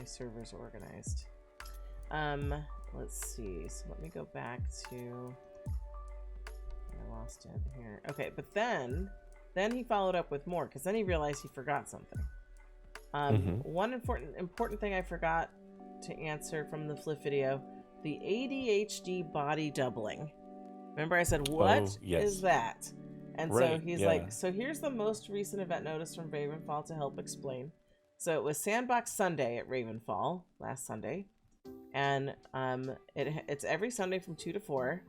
servers organized. Let's see. So let me go back to... I lost it here. Okay, but then he followed up with more because then he realized he forgot something. One important thing I forgot to answer from the flip video: the ADHD body doubling. Remember, I said, "What is that?" And so he's like, "So here's the most recent event notice from Ravenfall to help explain." So it was Sandbox Sunday at Ravenfall last Sunday, and it's every Sunday from 2 to 4.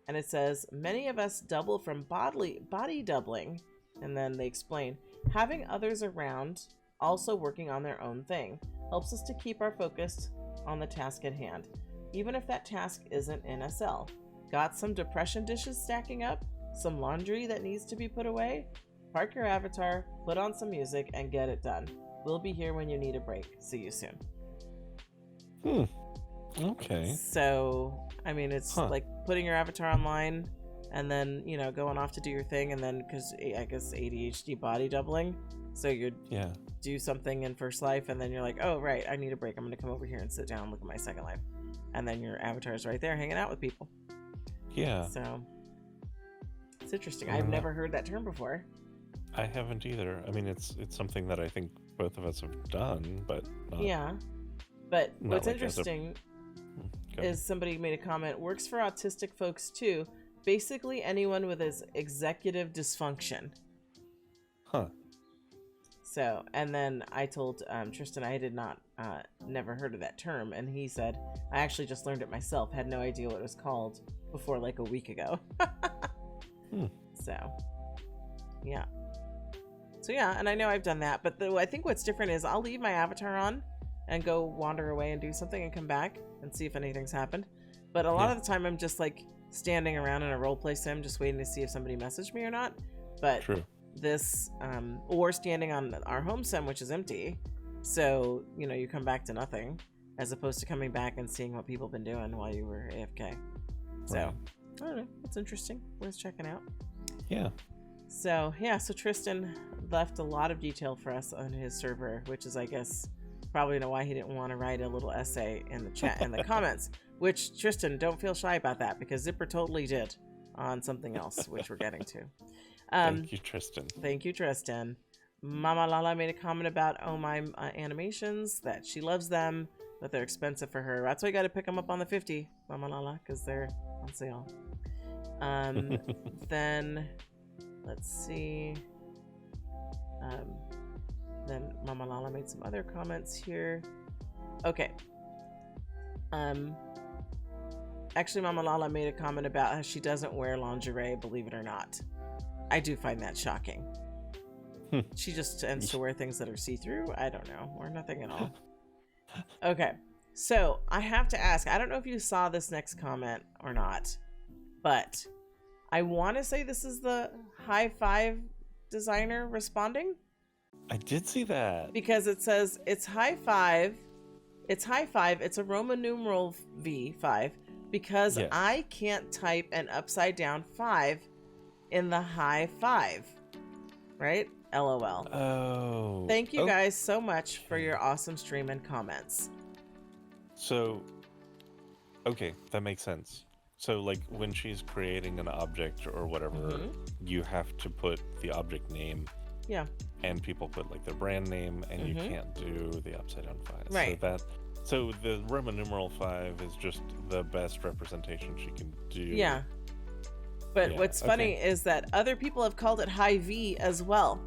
And it says, many of us double from body doubling. And then they explain, having others around also working on their own thing helps us to keep our focus on the task at hand, even if that task isn't in SL. Got some depression dishes stacking up? Some laundry that needs to be put away? Park your avatar, put on some music, and get it done. We'll be here when you need a break. See you soon. Okay. So, I mean, it's like putting your avatar online and then, going off to do your thing. And then, because I guess ADHD body doubling. So you'd do something in First Life and then you're like, oh, right, I need a break. I'm going to come over here and sit down and look at my Second Life. And then your avatar's right there hanging out with people. Yeah. So, it's interesting. I've never heard that term before. I haven't either. I mean, it's something that I think both of us have done, but not... Yeah. But what's interesting... is somebody made a comment, works for autistic folks too. Basically anyone with executive dysfunction. So, and then I told Tristan I did not, never heard of that term. And he said, I actually just learned it myself. Had no idea what it was called before like a week ago. So, yeah. So yeah, and I know I've done that. But I think what's different is I'll leave my avatar on and go wander away and do something and come back and see if anything's happened. But a lot of the time I'm just like standing around in a roleplay sim just waiting to see if somebody messaged me or not. But True. this, or standing on our home sim, which is empty. So, you know, you come back to nothing as opposed to coming back and seeing what people have been doing while you were AFK. So, Right. I don't know. It's interesting. Worth checking out. Yeah. So, yeah. So Tristan left a lot of detail for us on his server, which is, I guess, probably know why he didn't want to write a little essay in the chat in the comments. Which, Tristan, don't feel shy about that, because Zipper totally did on something else, which we're getting to. Thank you, Tristan. Thank you, Tristan. Mama LaLa made a comment about Oh My animations, that she loves them, but they're expensive for her. That's why you got to pick them up on the 50, Mama LaLa, because they're on sale. Then, let's see. Then Mama LaLa made some other comments here. Okay. Actually, Mama LaLa made a comment about how she doesn't wear lingerie, believe it or not. I do find that shocking. She just tends to wear things that are see-through. I don't know, or nothing at all. Okay, so I have to ask, I don't know if you saw this next comment or not, but I want to say this is the high five designer responding. I did see that. Because it says it's high five. It's high five. It's a Roman numeral V5 because Yeah. I can't type an upside down 5 in the high five. Right? LOL. Oh. Thank you guys so much for your awesome stream and comments. So, okay, that makes sense. So, like, when she's creating an object or whatever, you have to put the object name. Yeah. And people put, like, their brand name, and you can't do the upside down 5. Right. So the Roman numeral 5 is just the best representation she can do. Yeah. But Yeah, what's funny is that other people have called it high V as well.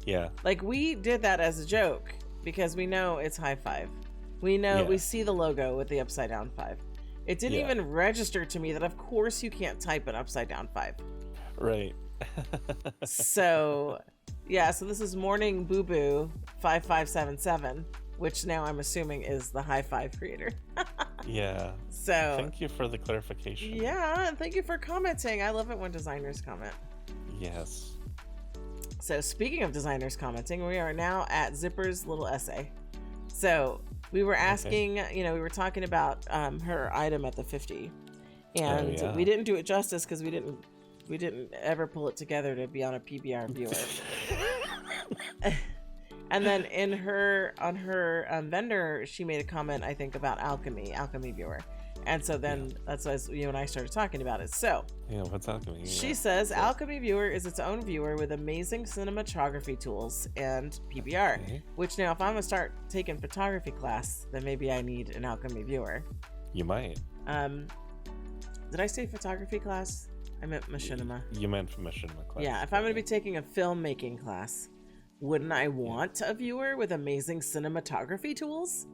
Yeah. Like, we did that as a joke because we know it's high five. We know, we see the logo with the upside down 5. It didn't even register to me that of course you can't type an upside down 5. Right. So, yeah, so this is Morning Boo Boo 5577, which now I'm assuming is the high five creator. Yeah. So, thank you for the clarification. Yeah, and thank you for commenting. I love it when designers comment. Yes. So, speaking of designers commenting, we are now at Zipper's little essay. So, we were asking, you know, we were talking about her item at the 50, and we didn't do it justice because we didn't ever pull it together to be on a PBR viewer. And then on her vendor, she made a comment, I think, about Alchemy viewer. And so then that's as you and I started talking about it. So yeah, what's Alchemy? She says Alchemy viewer is its own viewer with amazing cinematography tools and PBR. Which now, if I'm gonna start taking photography class, then maybe I need an Alchemy viewer. You might. Did I say photography class? I meant machinima. You meant machinima class. Yeah, if I'm gonna be taking a filmmaking class, wouldn't I want a viewer with amazing cinematography tools?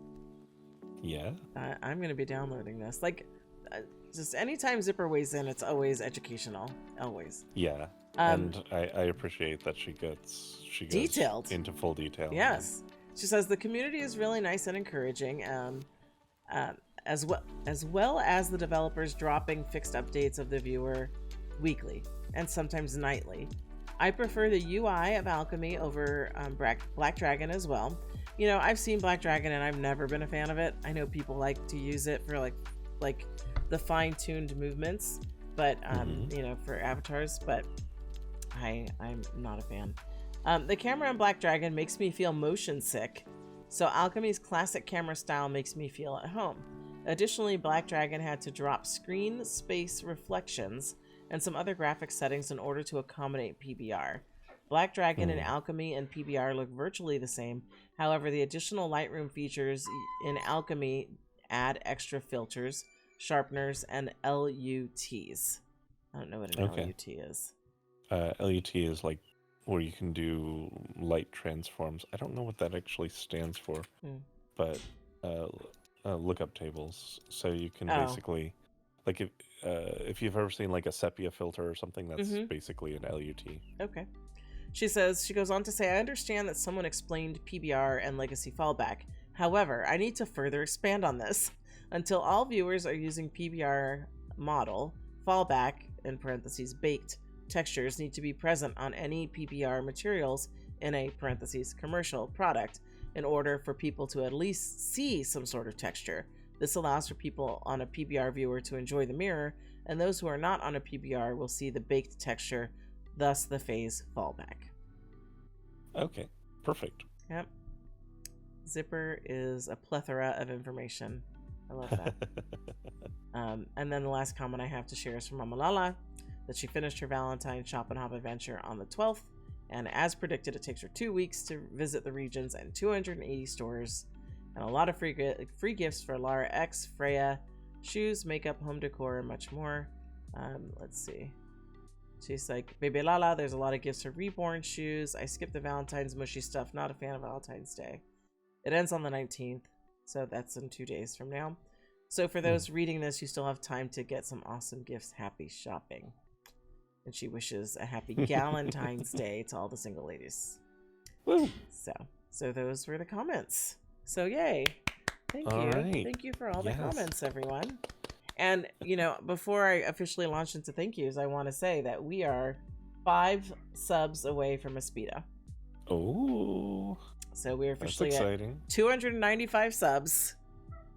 Yeah. I'm going to be downloading this. Like, just anytime Zipper weighs in, it's always educational. Always. Yeah. And I appreciate that she goes detailed into full detail. Yes. She says the community is really nice and encouraging, as well as the developers dropping fixed updates of the viewer weekly and sometimes nightly. I prefer the UI of Alchemy over Black Dragon as well. You know, I've seen Black Dragon and I've never been a fan of it. I know people like to use it for like the fine-tuned movements, but you know, for avatars, but I'm not a fan. The camera in Black Dragon makes me feel motion sick, so Alchemy's classic camera style makes me feel at home. Additionally, Black Dragon had to drop screen space reflections and some other graphic settings in order to accommodate PBR. Black Dragon and Alchemy and PBR look virtually the same. However, the additional Lightroom features in Alchemy add extra filters, sharpeners, and LUTs. I don't know what an LUT is. LUT is like where you can do light transforms. I don't know what that actually stands for, but lookup tables. So you can basically, like if you've ever seen like a sepia filter or something, that's basically an LUT. Okay. She goes on to say, I understand that someone explained PBR and legacy fallback. However, I need to further expand on this. Until all viewers are using PBR model, fallback, in parentheses, baked, textures need to be present on any PBR materials in a parentheses commercial product in order for people to at least see some sort of texture. This allows for people on a PBR viewer to enjoy the mirror, and those who are not on a PBR will see the baked texture, thus the phase fallback. Okay, perfect. Yep. Zipper is a plethora of information. I love that. And then the last comment I have to share is from Mama LaLa, that she finished her Valentine Shop and Hop adventure on the 12th, and as predicted, it takes her 2 weeks to visit the regions and 280 stores, and a lot of free gifts for Lara X, Freya, shoes, makeup, home decor, and much more. Let's see. She's like, baby LaLa, there's a lot of gifts for Reborn shoes. I skipped the Valentine's mushy stuff. Not a fan of Valentine's Day. It ends on the 19th, so that's in 2 days from now. So for those reading this, you still have time to get some awesome gifts. Happy shopping. And she wishes a happy Galentine's Day to all the single ladies. Woo. So those were the comments. So yay. Thank you. Right. Thank you for all the comments, everyone. And, you know, before I officially launch into thank yous, I want to say that we are 5 subs away from a Speedo. Oh. So we're officially at 295 subs,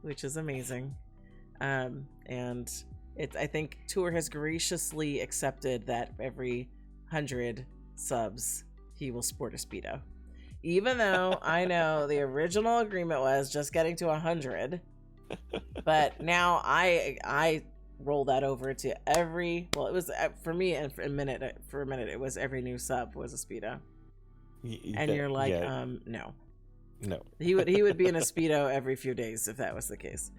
which is amazing. And I think Tour has graciously accepted that every 100 subs, he will sport a Speedo. Even though I know the original agreement was just getting to 100. But now I roll that over to every, well, it was for me, and for a minute it was every new sub was a Speedo. And you're like, no. He would be in a Speedo every few days if that was the case.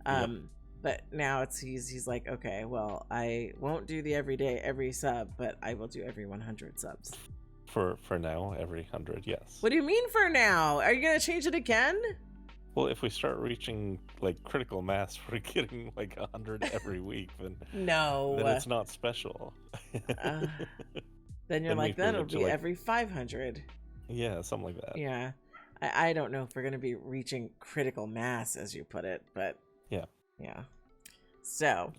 But now he's like, okay, well, I won't do the every sub, but I will do every 100 subs. For now, every 100, yes. What do you mean for now? Are you gonna change it again? Well, if we start reaching like critical mass for getting like 100 every week, then then it's not special. Then you're like, then it'll be every 500. Yeah, something like that. Yeah, I don't know if we're gonna be reaching critical mass, as you put it, but yeah. So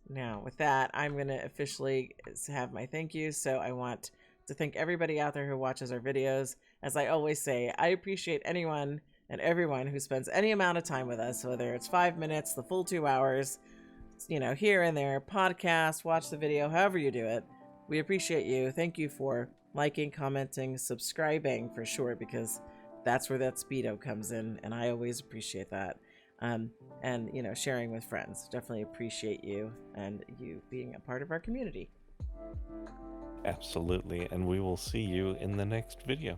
now with that, I'm gonna officially have my thank you. So I want to thank everybody out there who watches our videos. As I always say, I appreciate anyone and everyone who spends any amount of time with us, whether it's 5 minutes, the full 2 hours, you know, here and there, podcast, watch the video, however you do it. We appreciate you. Thank you for liking, commenting, subscribing for sure, because that's where that Speedo comes in, and I always appreciate that. And, you know, sharing with friends. Definitely appreciate you and you being a part of our community. Absolutely, and we will see you in the next video.